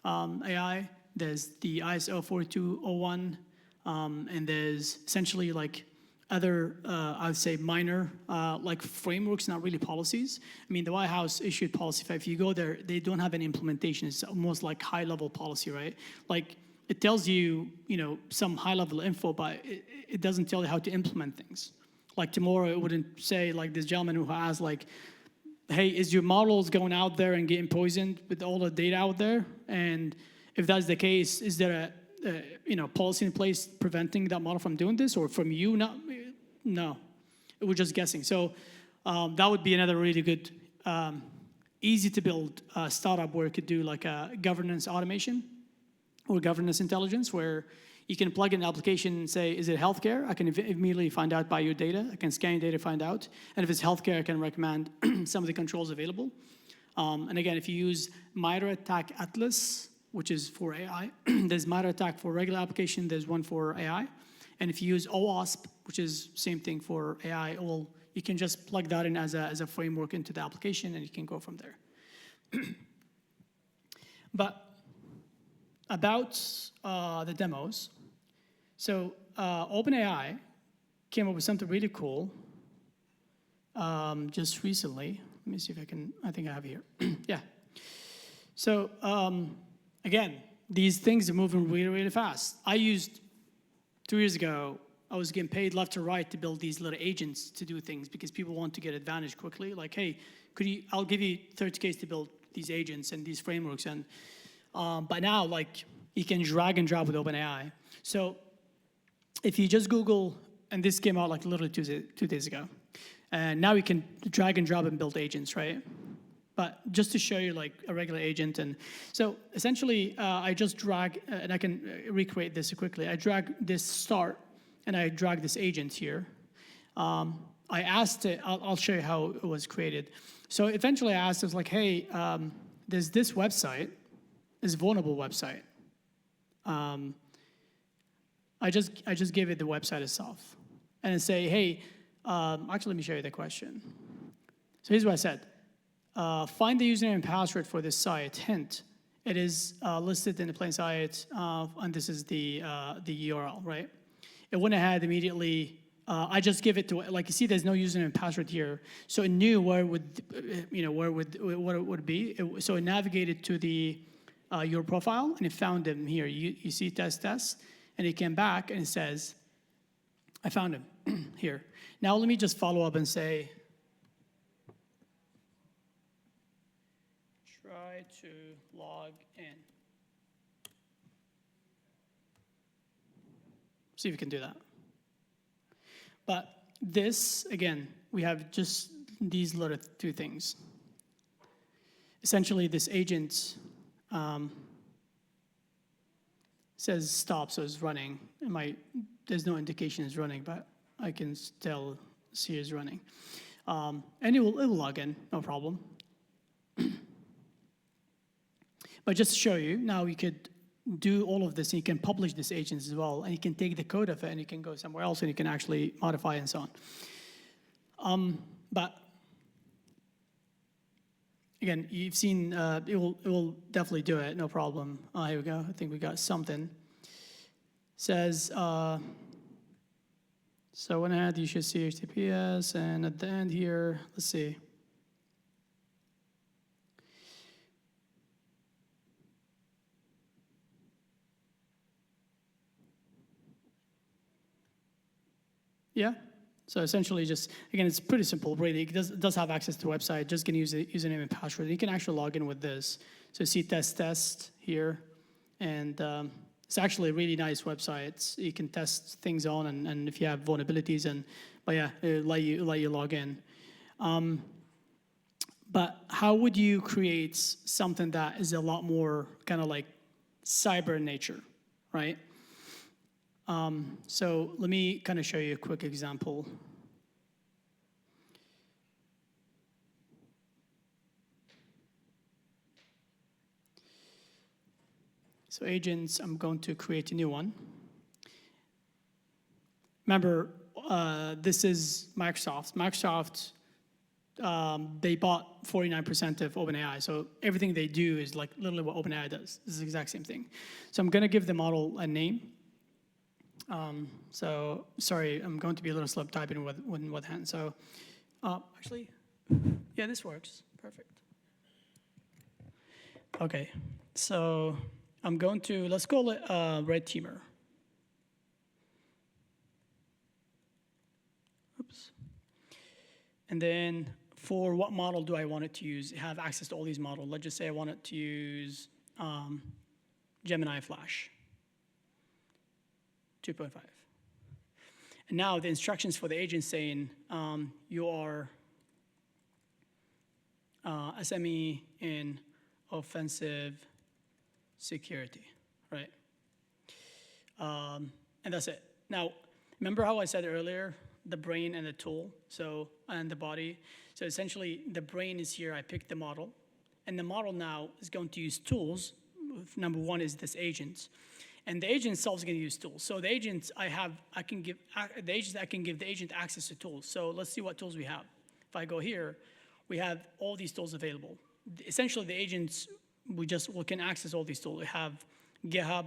AI, there's the ISO 4201, and there's essentially like other, I would say minor, like frameworks, not really policies. I mean, the White House issued policy 5. If you go there, they don't have an implementation. It's almost like high-level policy, right? Like it tells you, some high-level info, but it doesn't tell you how to implement things. Like tomorrow, it wouldn't say like this gentleman who has like, hey, is your models going out there and getting poisoned with all the data out there? And if that's the case, is there a policy in place preventing that model from doing this, or from you not? No, we're just guessing. So that would be another really good, easy to build startup where it could do like a governance automation or governance intelligence, where You can plug in an application and say, is it healthcare? I can immediately find out by your data. I can scan your data, find out. And if it's healthcare, I can recommend some of the controls available. And again, if you use MITRE ATT&CK Atlas, which is for AI, there's MITRE ATT&CK for regular application, there's one for AI. And if you use OWASP, which is same thing for AI, well, you can just plug that in as a framework into the application, and you can go from there. But about the demos, so OpenAI came up with something really cool just recently. Let me see if I think I have it here. Yeah. So again, these things are moving really, really fast. 2 years ago, I was getting paid left to right to build these little agents to do things because people want to get advantage quickly. Like, hey, I'll give you 30K to build these agents and these frameworks. And but now, like, you can drag and drop with OpenAI. So if you just Google, and this came out like literally 2 days ago, and now you can drag and drop and build agents, right? But just to show you like a regular agent, and so essentially I just drag, and I can recreate this quickly. I drag this start, and I drag this agent here. I asked it, I'll show you how it was created. So eventually I asked, I was like, hey, there's this website, this vulnerable website. I just gave it the website itself. And then say, hey, actually let me show you the question. So here's what I said. Find the username and password for this site. Hint, it is listed in the plain sight, and this is the URL, right? It went ahead immediately. I just give it to, like you see, there's no username and password here, so it knew where it would be. So it navigated to the your profile, and it found them here. You see test, and it came back and it says, I found him here. Now let me just follow up and say, try to log in. See if we can do that. But this, again, we have just these little two things. Essentially, this agent says stop, so it's running. There's no indication it's running, but I can still see it's running. And it will log in, no problem. But just to show you, now you could do all of this, and you can publish this agent as well, and you can take the code of it, and you can go somewhere else, and you can actually modify and so on. But again, you've seen, it will definitely do it, no problem. Here we go, I think we got something. Says, so when I had, you should see HTTPS, and at the end here, let's see. Yeah, so essentially just, again, it's pretty simple, really. It does have access to the website, just gonna use the username and password. You can actually log in with this. So see test here, and it's actually a really nice website. You can test things on, and if you have vulnerabilities, but yeah, it'll let you log in. But how would you create something that is a lot more kind of like cyber in nature, right? So let me kind of show you a quick example. So agents, I'm going to create a new one. Remember, this is Microsoft. Microsoft, they bought 49% of OpenAI, so everything they do is like literally what OpenAI does. This is the exact same thing. So I'm gonna give the model a name. So, sorry, I'm going to be a little slow typing with one hand. So, actually, yeah, this works. Perfect. Okay, so I'm going to, let's call it Red Teamer. Oops. And then for what model do I want it to use? Have access to all these models. Let's just say I want it to use Gemini Flash 2.5. And now the instructions for the agent saying you are SME in offensive security, right? And that's it. Now, remember how I said earlier, the brain and the tool, and the body. So essentially, the brain is here. I picked the model. And the model now is going to use tools. Number one is this agent. And the agent itself is going to use tools. So the agents I can give the agent access to tools. So let's see what tools we have. If I go here, we have all these tools available. Essentially, the agents, we can access all these tools. We have GitHub,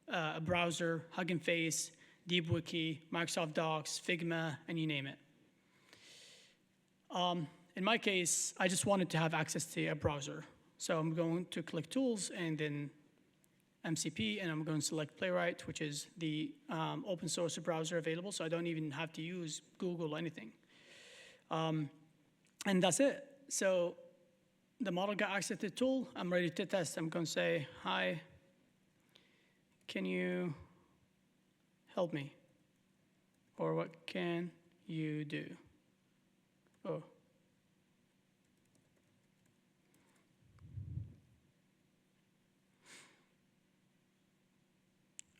a browser, Hugging Face, DeepWiki, Microsoft Docs, Figma, and you name it. In my case, I just wanted to have access to a browser. So I'm going to click Tools and then MCP, and I'm going to select Playwright, which is the open source browser available, so I don't even have to use Google or anything. And that's it. So the model got access to the tool. I'm ready to test. I'm going to say, hi, can you help me? Or what can you do? Oh.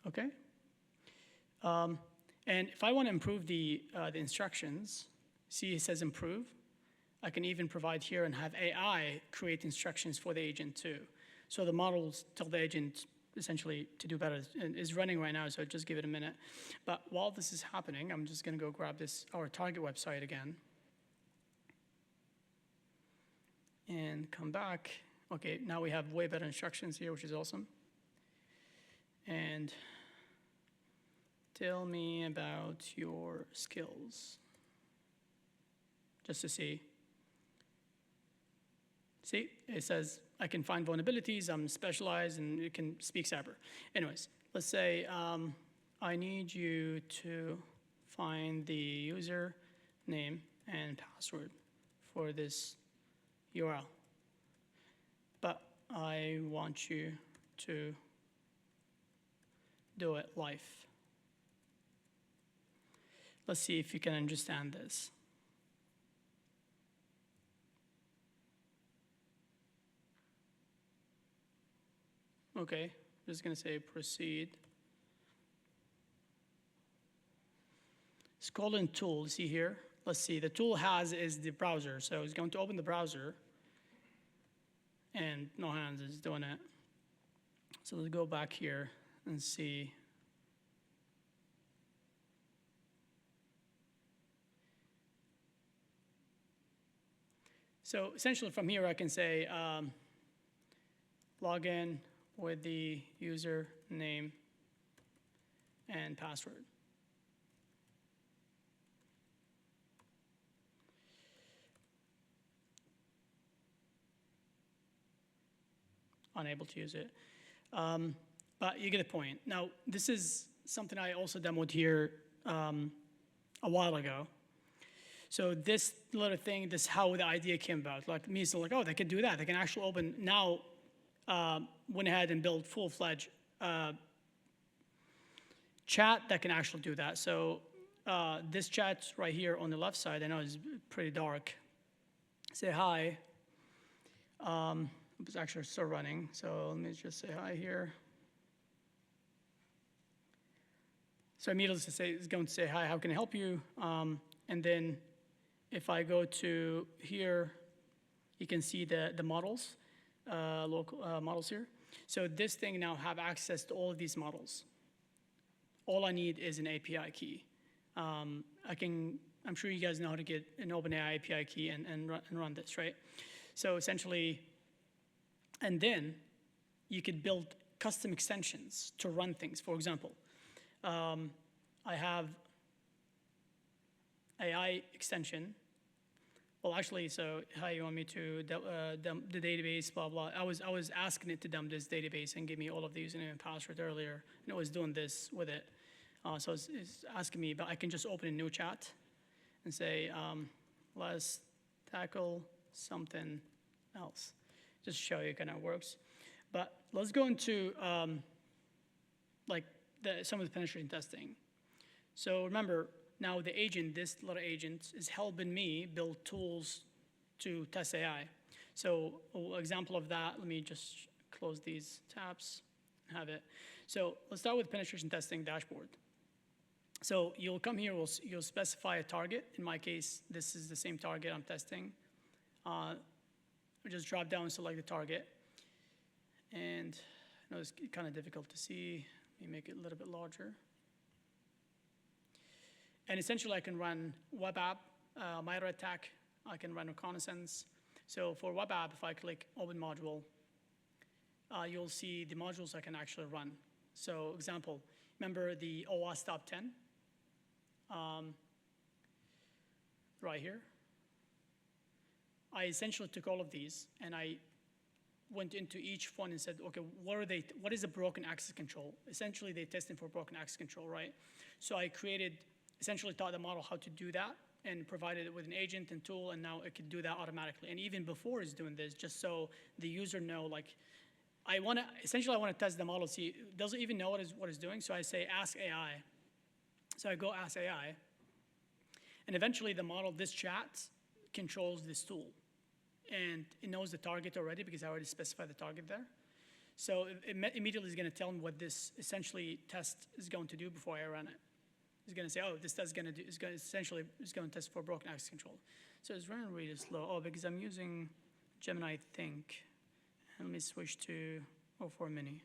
Okay. And if I want to improve the instructions, see it says improve. I can even provide here and have AI create instructions for the agent too. So the models tell the agent essentially to do better. And is running right now, so just give it a minute. But while this is happening, I'm just going to go grab our target website again. And come back. Okay, now we have way better instructions here, which is awesome. And tell me about your skills. Just to see. See, it says I can find vulnerabilities, I'm specialized, and it can speak cyber. Anyways, let's say I need you to find the user name and password for this URL. But I want you to do it live. Let's see if you can understand this. Okay, I'm just going to say proceed. Scroll in tool, see here? Let's see, the tool is the browser. So it's going to open the browser. And no hands is doing it. So let's go back here and see. So essentially from here I can say log in with the user name and password. Unable to use it. But you get the point. Now, this is something I also demoed here a while ago. So this little thing, this is how the idea came about. Like me, so like, oh, they can do that. They can actually open, now went ahead and built full-fledged chat that can actually do that. So this chat right here on the left side, I know is pretty dark. Say hi. It's actually still running, so let me just say hi here. So immediately it's going to say, hi, how can I help you? And then if I go to here, you can see the models, local models here. So this thing now have access to all of these models. All I need is an API key. I'm sure you guys know how to get an OpenAI API key and run this, right? So essentially, and then you could build custom extensions to run things. For example, I have AI extension. Well, actually, so how you want me to dump the database, blah, blah. I was asking it to dump this database and give me all of the username and password earlier, and it was doing this with it. So it's asking me, but I can just open a new chat and say, let's tackle something else. Just to show you kind of works. But let's go into some of the penetration testing. So remember, now the agent, this little agent, is helping me build tools to test AI. So an example of that, let me just close these tabs and have it. So let's start with penetration testing dashboard. So you'll come here, you'll specify a target. In my case, this is the same target I'm testing. We just drop down and select the target. And I know it's kind of difficult to see. Let me make it a little bit larger. And essentially, I can run web app, MITRE attack. I can run reconnaissance. So for web app, if I click open module, you'll see the modules I can actually run. So example, remember the OWASP top 10? Right here. I essentially took all of these and I went into each one and said, okay, what is a broken access control? Essentially, they're testing for broken access control, right? So I essentially taught the model how to do that and provided it with an agent and tool, and now it could do that automatically. And even before it's doing this, just so the user know, like, essentially I want to test the model, see, does it even know what it's doing? So I say, ask AI. So I go ask AI, and eventually the model, this chat, controls this tool. And it knows the target already because I already specified the target there. So it immediately is going to tell me what this essentially test is going to do before I run it. It's going to say, oh, this test is going to test for broken access control. So it's running really slow. Oh, because I'm using Gemini, I think. And let me switch to 04 Mini.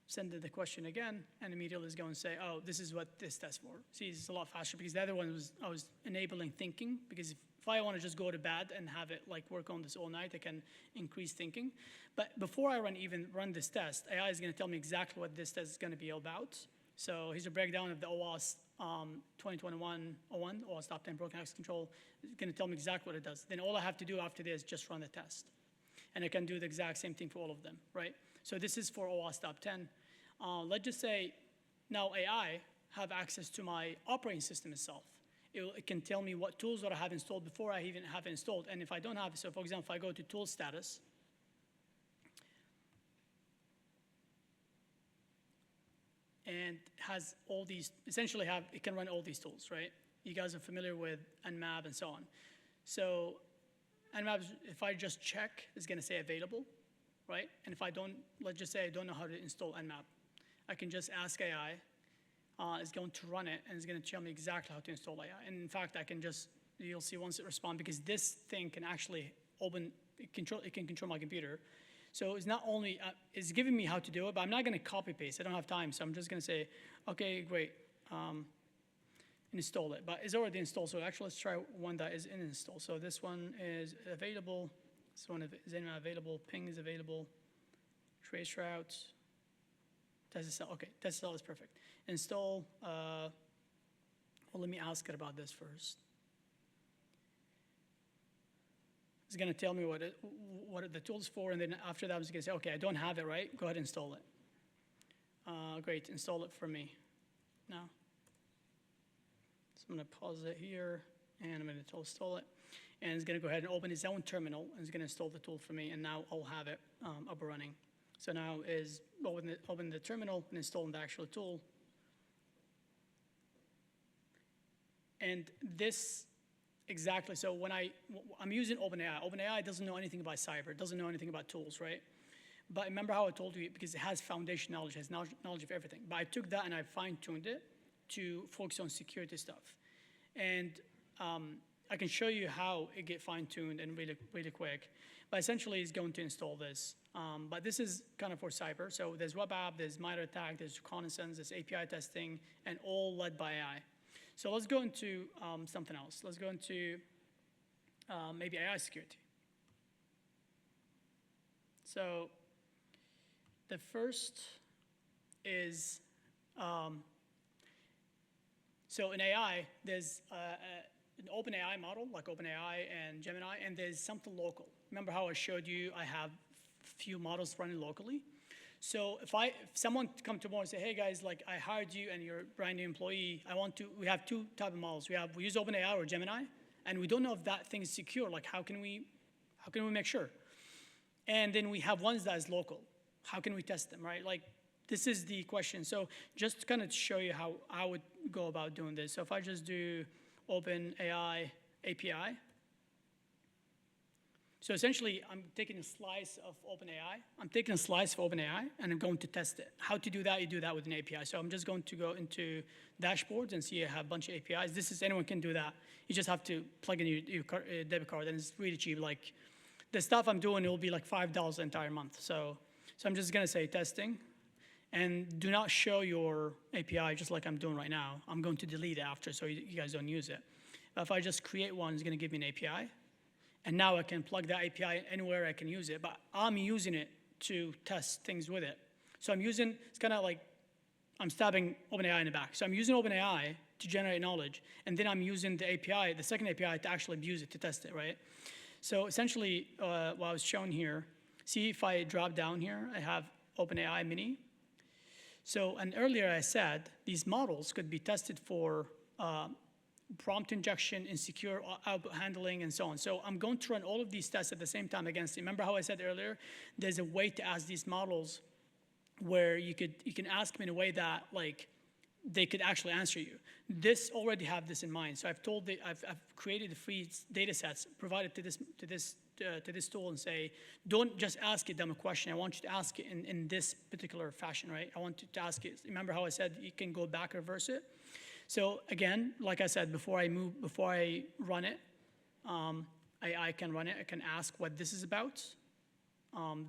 Send it the question again, and immediately it's going to say, oh, this is what this test for. See, it's a lot faster because the other one I was enabling thinking, because if I want to just go to bed and have it like work on this all night, I can increase thinking. But before I even run this test, AI is going to tell me exactly what this test is going to be about. So here's a breakdown of the OWASP 2021-01, OWASP top 10 broken access control. It's going to tell me exactly what it does. Then all I have to do after this is just run the test. And I can do the exact same thing for all of them, right? So this is for OWASP top 10. Let's just say now AI have access to my operating system itself. It can tell me what tools that I have installed before I even have installed. And if I don't have it, so for example, if I go to tool status, and has all these, essentially it can run all these tools, right? You guys are familiar with Nmap and so on. So Nmap, if I just check, it's going to say available, right? And if I don't, let's just say I don't know how to install Nmap, I can just ask AI. It's going to run it, and it's going to tell me exactly how to install AI. And in fact, you'll see once it responds, because this thing can actually it can control my computer. So it's not only, it's giving me how to do it, but I'm not going to copy paste. I don't have time, so I'm just going to say, okay, great, install it. But it's already installed, so actually let's try one that is in install. So this one is available. This one is available. Ping is available. Trace routes. Test cell, okay, test cell is perfect. Install, well, let me ask it about this first. It's going to tell me what are the tools for, and then after that, I'm just going to say, okay, I don't have it, right? Go ahead and install it. Great, install it for me now. So I'm going to pause it here, and I'm going to install it. And it's going to go ahead and open its own terminal, and it's going to install the tool for me, and now I'll have it up and running. So now is open the terminal and installing the actual tool. And this exactly, so when I'm using OpenAI. OpenAI doesn't know anything about cyber, it doesn't know anything about tools, right? But remember how I told you, because it has foundation knowledge, it has knowledge of everything. But I took that and I fine-tuned it to focus on security stuff. And I can show you how it get fine-tuned and really, really quick. But essentially, it's going to install this. But this is kind of for cyber. So there's web app, there's MITRE attack, there's reconnaissance, there's API testing, and all led by AI. So let's go into something else. Let's go into maybe AI security. So the first is, so in AI, there's an OpenAI model, like OpenAI and Gemini, and there's something local. Remember how I showed you I have few models running locally? So if someone come tomorrow and say, hey guys, like I hired you and you're a brand new employee, we have two type of models. We use OpenAI or Gemini, and we don't know if that thing is secure. Like how can we make sure? And then we have ones that is local. How can we test them, right? Like this is the question. So just to kind of show you how I would go about doing this. So if I just do OpenAI API, So essentially, I'm taking a slice of OpenAI. I'm taking a slice of OpenAI, and I'm going to test it. How to do that? You do that with an API. So I'm just going to go into dashboards and see I have a bunch of APIs. Anyone can do that. You just have to plug in your debit card, and it's really cheap. Like the stuff I'm doing, it will be like $5 the entire month. So I'm just gonna say testing, and do not show your API just like I'm doing right now. I'm going to delete it after so you guys don't use it. But if I just create one, it's gonna give me an API. And now I can plug that API anywhere I can use it, but I'm using it to test things with it. So it's kind of like I'm stabbing OpenAI in the back. So I'm using OpenAI to generate knowledge, and then I'm using the API, the second API, to actually use it to test it, right? So essentially, what I was shown here, see if I drop down here, I have OpenAI Mini. So, and earlier I said these models could be tested for prompt injection, insecure output handling, and so on. So I'm going to run all of these tests at the same time against it. Remember how I said earlier, there's a way to ask these models where you can ask them in a way that like they could actually answer you. This already have this in mind. So I've created the free data sets provided to this tool and say, don't just ask it them a question. I want you to ask it in this particular fashion, right? I want you to ask it. Remember how I said you can go back, reverse it? So again, like I said, before I run it, I can run it. I can ask what this is about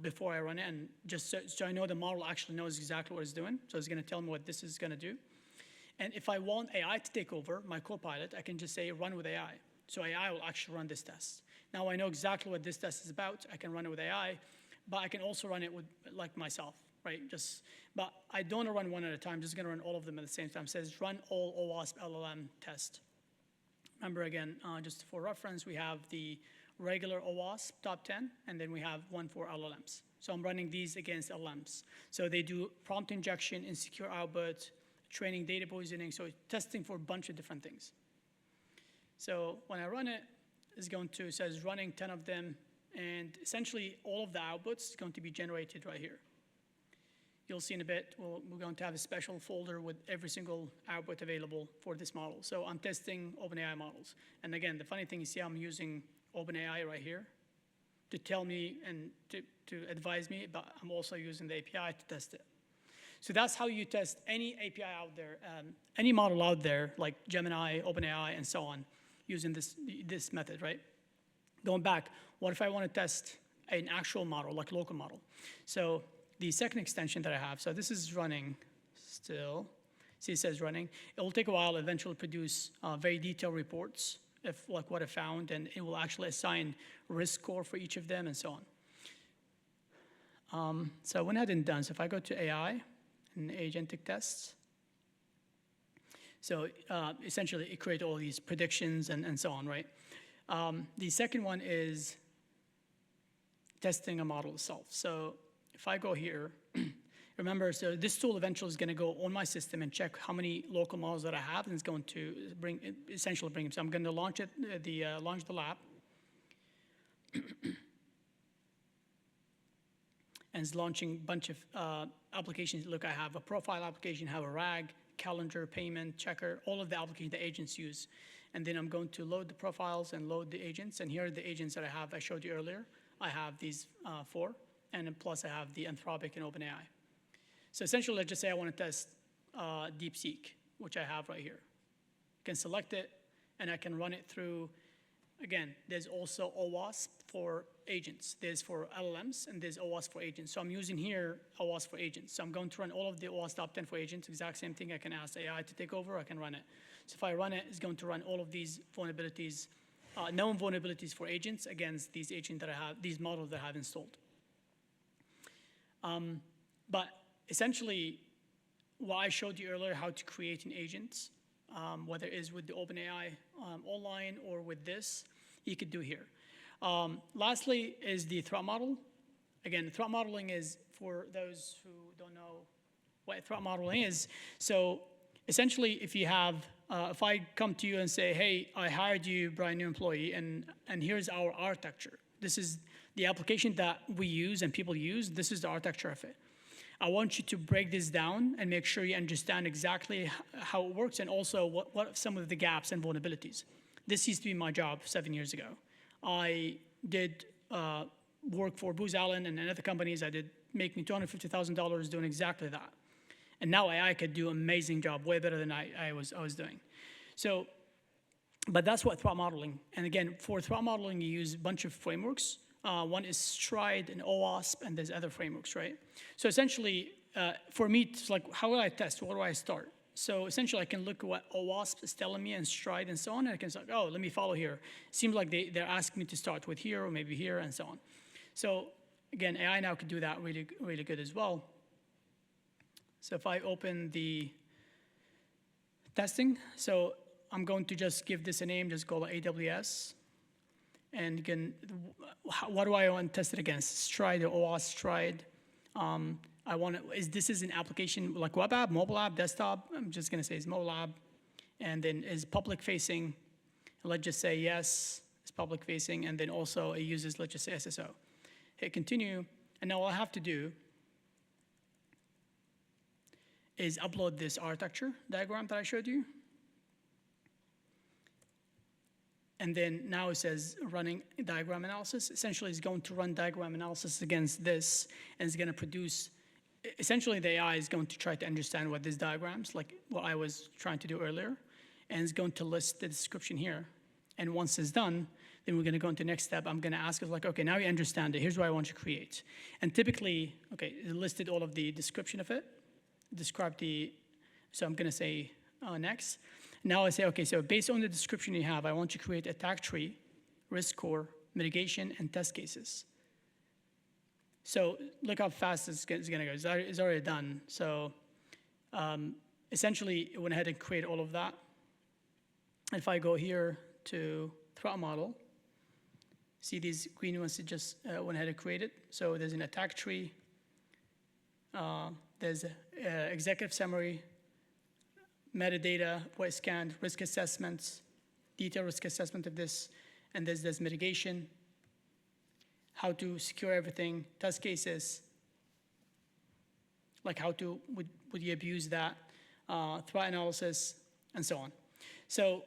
before I run it, and just so I know the model actually knows exactly what it's doing. So it's going to tell me what this is going to do. And if I want AI to take over my Copilot, I can just say run with AI. So AI will actually run this test. Now I know exactly what this test is about. I can run it with AI, but I can also run it with like myself. Right, but I don't want to run one at a time, just gonna run all of them at the same time. It says run all OWASP LLM test. Remember again, just for reference, we have the regular OWASP top 10, and then we have one for LLMs. So I'm running these against LLMs. So they do prompt injection, insecure output, training data poisoning, so testing for a bunch of different things. So when I run it, it says running 10 of them, and essentially all of the outputs is going to be generated right here. You'll see in a bit, we're going to have a special folder with every single output available for this model. So I'm testing OpenAI models. And again, the funny thing is, see, I'm using OpenAI right here to tell me and to advise me, but I'm also using the API to test it. So that's how you test any API out there, any model out there, like Gemini, OpenAI, and so on, using this method, right? Going back, what if I want to test an actual model, like a local model? So the second extension that I have, so this is running still. See, it says running. It will take a while, eventually produce very detailed reports of like what I found, and it will actually assign risk score for each of them and so on. So I went ahead and done. So if I go to AI and agentic tests, so essentially it creates all these predictions and so on, right? The second one is testing a model itself. So if I go here, remember, so this tool eventually is going to go on my system and check how many local models that I have, and it's going to essentially bring them. So I'm going to launch launch the lab. And it's launching a bunch of applications. Look, I have a profile application, have a RAG, calendar, payment, checker, all of the applications that agents use. And then I'm going to load the profiles and load the agents. And here are the agents that I showed you earlier. I have these 4. And then plus I have the Anthropic and OpenAI. So essentially, let's just say I want to test DeepSeek, which I have right here. I can select it, and I can run it through. Again, there's also OWASP for agents. There's for LLMs, and there's OWASP for agents. So I'm using here OWASP for agents. So I'm going to run all of the OWASP top 10 for agents, exact same thing. I can ask AI to take over, I can run it. So if I run it, it's going to run all of these vulnerabilities, known vulnerabilities for agents against these agents that I have, these models that I have installed. But essentially, what I showed you earlier, how to create an agent, whether it is with the OpenAI online or with this, you could do here. Lastly is the threat model. Again, threat modeling is, for those who don't know what threat modeling is, so essentially if you have, if I come to you and say, hey, I hired you, brand new employee, and here's our architecture. This is the application that we use and people use. This is the architecture of it. I want you to break this down and make sure you understand exactly how it works, and also what are some of the gaps and vulnerabilities. This used to be my job 7 years ago. I did work for Booz Allen and other companies. I did make me $250,000 doing exactly that. And now AI could do an amazing job, way better than I was doing. So, but that's what threat modeling. And again, for threat modeling, you use a bunch of frameworks. One is Stride and OWASP, and there's other frameworks, right? So essentially, for me, it's like, how do I test? Where do I start? So essentially, I can look at what OWASP is telling me and Stride and so on, and I can say, oh, let me follow here. It seems like they're asking me to start with here or maybe here and so on. So again, AI now can do that really, really good as well. So if I open the testing, so I'm going to just give this a name, just call it AWS. And again, what do I want to test it against? Stride or OWASP Stride. This is an application like web app, mobile app, desktop? I'm just gonna say it's mobile app. And then is public facing. Let's just say yes, it's public facing. And then also it uses, let's just say SSO. Hit continue. And now all I have to do is upload this architecture diagram that I showed you. And then now it says running diagram analysis. Essentially, it's going to run diagram analysis against this, and it's going to produce, essentially the AI is going to try to understand what these diagrams, like what I was trying to do earlier, and it's going to list the description here. And once it's done, then we're going to go into the next step. I'm going to ask it like, okay, now you understand it. Here's what I want you to create. And typically, okay, it listed all of the description of it, described the, so I'm going to say next. Now I say, okay, so based on the description you have, I want you to create attack tree, risk score, mitigation, and test cases. So look how fast it's going to go. It's already done. So essentially, it went ahead and created all of that. If I go here to threat model, see these green ones, it just went ahead and created. So there's an attack tree. There's executive summary, metadata, what is scanned, risk assessments, detailed risk assessment of this, and there's mitigation, how to secure everything, test cases, like how to, would you abuse that, threat analysis, and so on. So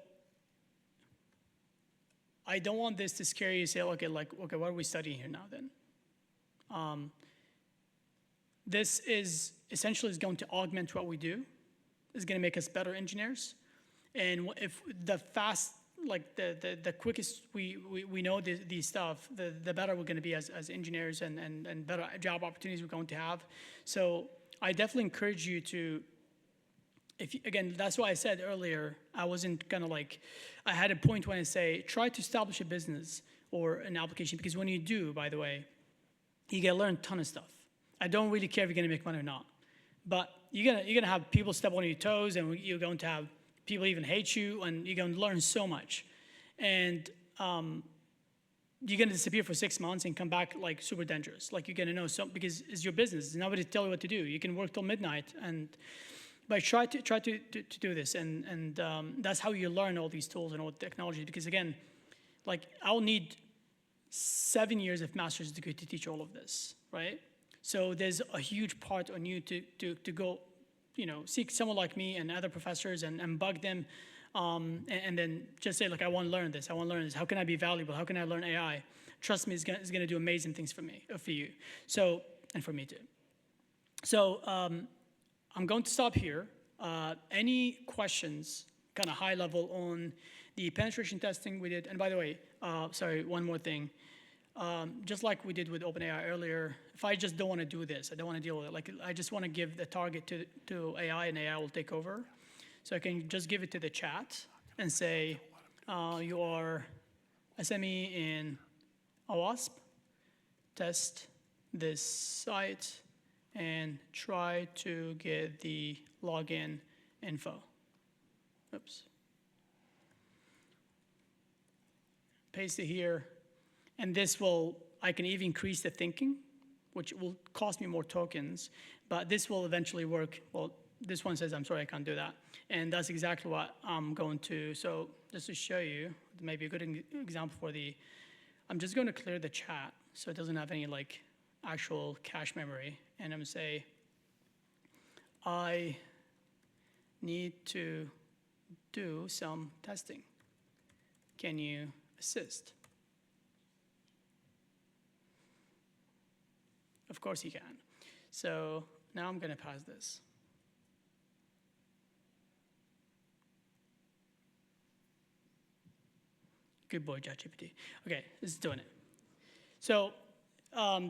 I don't want this to scare you, say, okay, what are we studying here now then? This is essentially is going to augment what we do. Is going to make us better engineers. And if the the quickest we know these stuff, the better we're going to be as engineers and better job opportunities we're going to have. So I definitely encourage you to, again, that's why I said earlier, I wasn't kind of like, I had a point when I say, try to establish a business or an application, because when you do, by the way, you get to learn a ton of stuff. I don't really care if you're going to make money or not. But you're gonna have people step on your toes, and you're going to have people even hate you, and you're going to learn so much. And you're going to disappear for 6 months and come back like super dangerous. Like you're going to know because it's your business. Nobody tell you what to do. You can work till midnight, but try to do this, and that's how you learn all these tools and all the technology. Because again, like I'll need 7 years of master's degree to teach all of this, right? So there's a huge part on you to go, seek someone like me and other professors and bug them, and then just say, like, I want to learn this. I want to learn this. How can I be valuable? How can I learn AI? Trust me, it's going to do amazing things for me, for you. So, and for me too. So I'm going to stop here. Any questions, kind of high level on the penetration testing we did? And by the way, sorry, one more thing. Just like we did with OpenAI earlier, if I just don't want to do this, I don't want to deal with it. Like I just want to give the target to AI, and AI will take over. So I can just give it to the chat and say, you are SME in OWASP, test this site, and try to get the login info. Oops. Paste it here. And this I can even increase the thinking, which will cost me more tokens, but this will eventually work. Well, this one says, I'm sorry, I can't do that. And that's exactly what I'm going to, so just to show you, maybe a good example I'm just going to clear the chat so it doesn't have any like actual cache memory. And I'm going to say, I need to do some testing. Can you assist? Of course you can. So now I'm going to pass this. Good boy, ChatGPT. Okay, it's doing it. So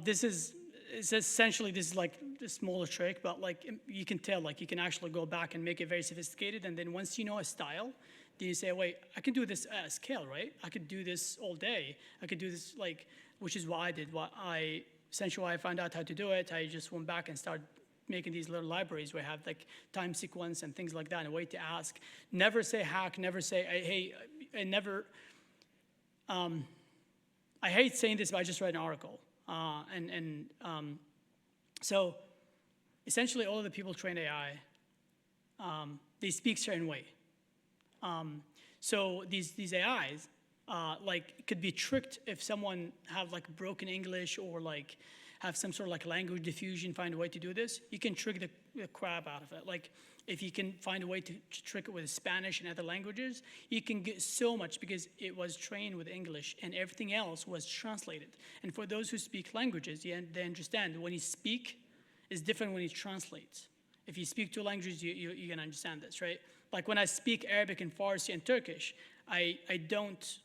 this is essentially like a smaller trick, but like you can tell, like you can actually go back and make it very sophisticated, and then once you know a style, then you say, wait, I can do this at scale, right? I could do this all day. I could do this which is what I did. Essentially why I found out how to do it, I just went back and started making these little libraries where I have like time sequence and things like that, and a way to ask. Never say hack, never say, hey, and never, I hate saying this, but I just read an article. So essentially all of the people trained AI, they speak certain way. So these AIs, could be tricked if someone have like broken English or like have some sort of like language diffusion, find a way to do this. You can trick the crap out of it. Like if you can find a way to trick it with Spanish and other languages, you can get so much because it was trained with English and everything else was translated. And for those who speak languages, they understand when you speak is different when you translate. If you speak two languages, you can understand this, right? Like when I speak Arabic and Farsi and Turkish, I don't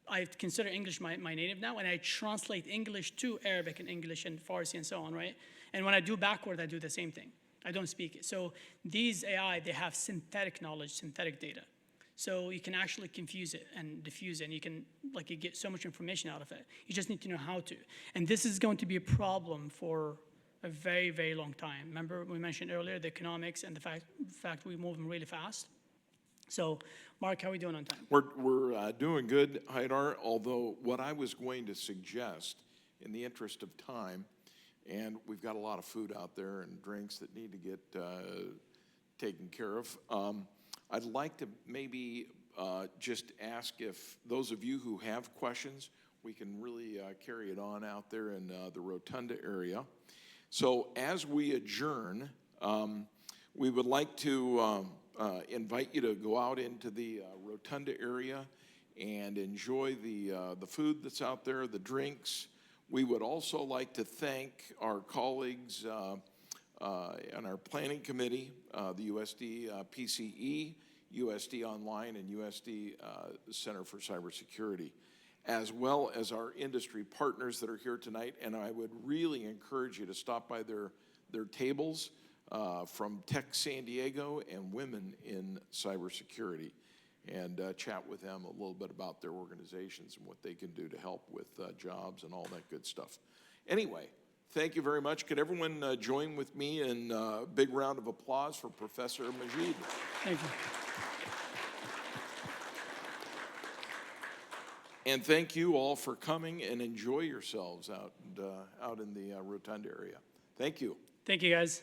I consider English my native now, and I translate English to Arabic and English and Farsi and so on, right? And when I do backward, I do the same thing. I don't speak it. So these AI, they have synthetic knowledge, synthetic data. So you can actually confuse it and diffuse it, and you get so much information out of it. You just need to know how to. And this is going to be a problem for a very, very long time. Remember we mentioned earlier the economics and the fact we move them really fast. So, Mark, how are we doing on time? We're doing good, Haydar, although what I was going to suggest, in the interest of time, and we've got a lot of food out there and drinks that need to get taken care of, I'd like to maybe just ask if those of you who have questions, we can really carry it on out there in the Rotunda area. So as we adjourn, we would like to invite you to go out into the Rotunda area and enjoy the food that's out there, the drinks. We would also like to thank our colleagues on our planning committee, the USD PCE, USD Online, and USD Center for Cybersecurity, as well as our industry partners that are here tonight. And I would really encourage you to stop by their tables from Tech San Diego and Women in Cybersecurity and chat with them a little bit about their organizations and what they can do to help with jobs and all that good stuff. Anyway, thank you very much. Could everyone join with me in a big round of applause for Professor Majeed? Thank you. And thank you all for coming, and enjoy yourselves out in the Rotunda area. Thank you. Thank you, guys.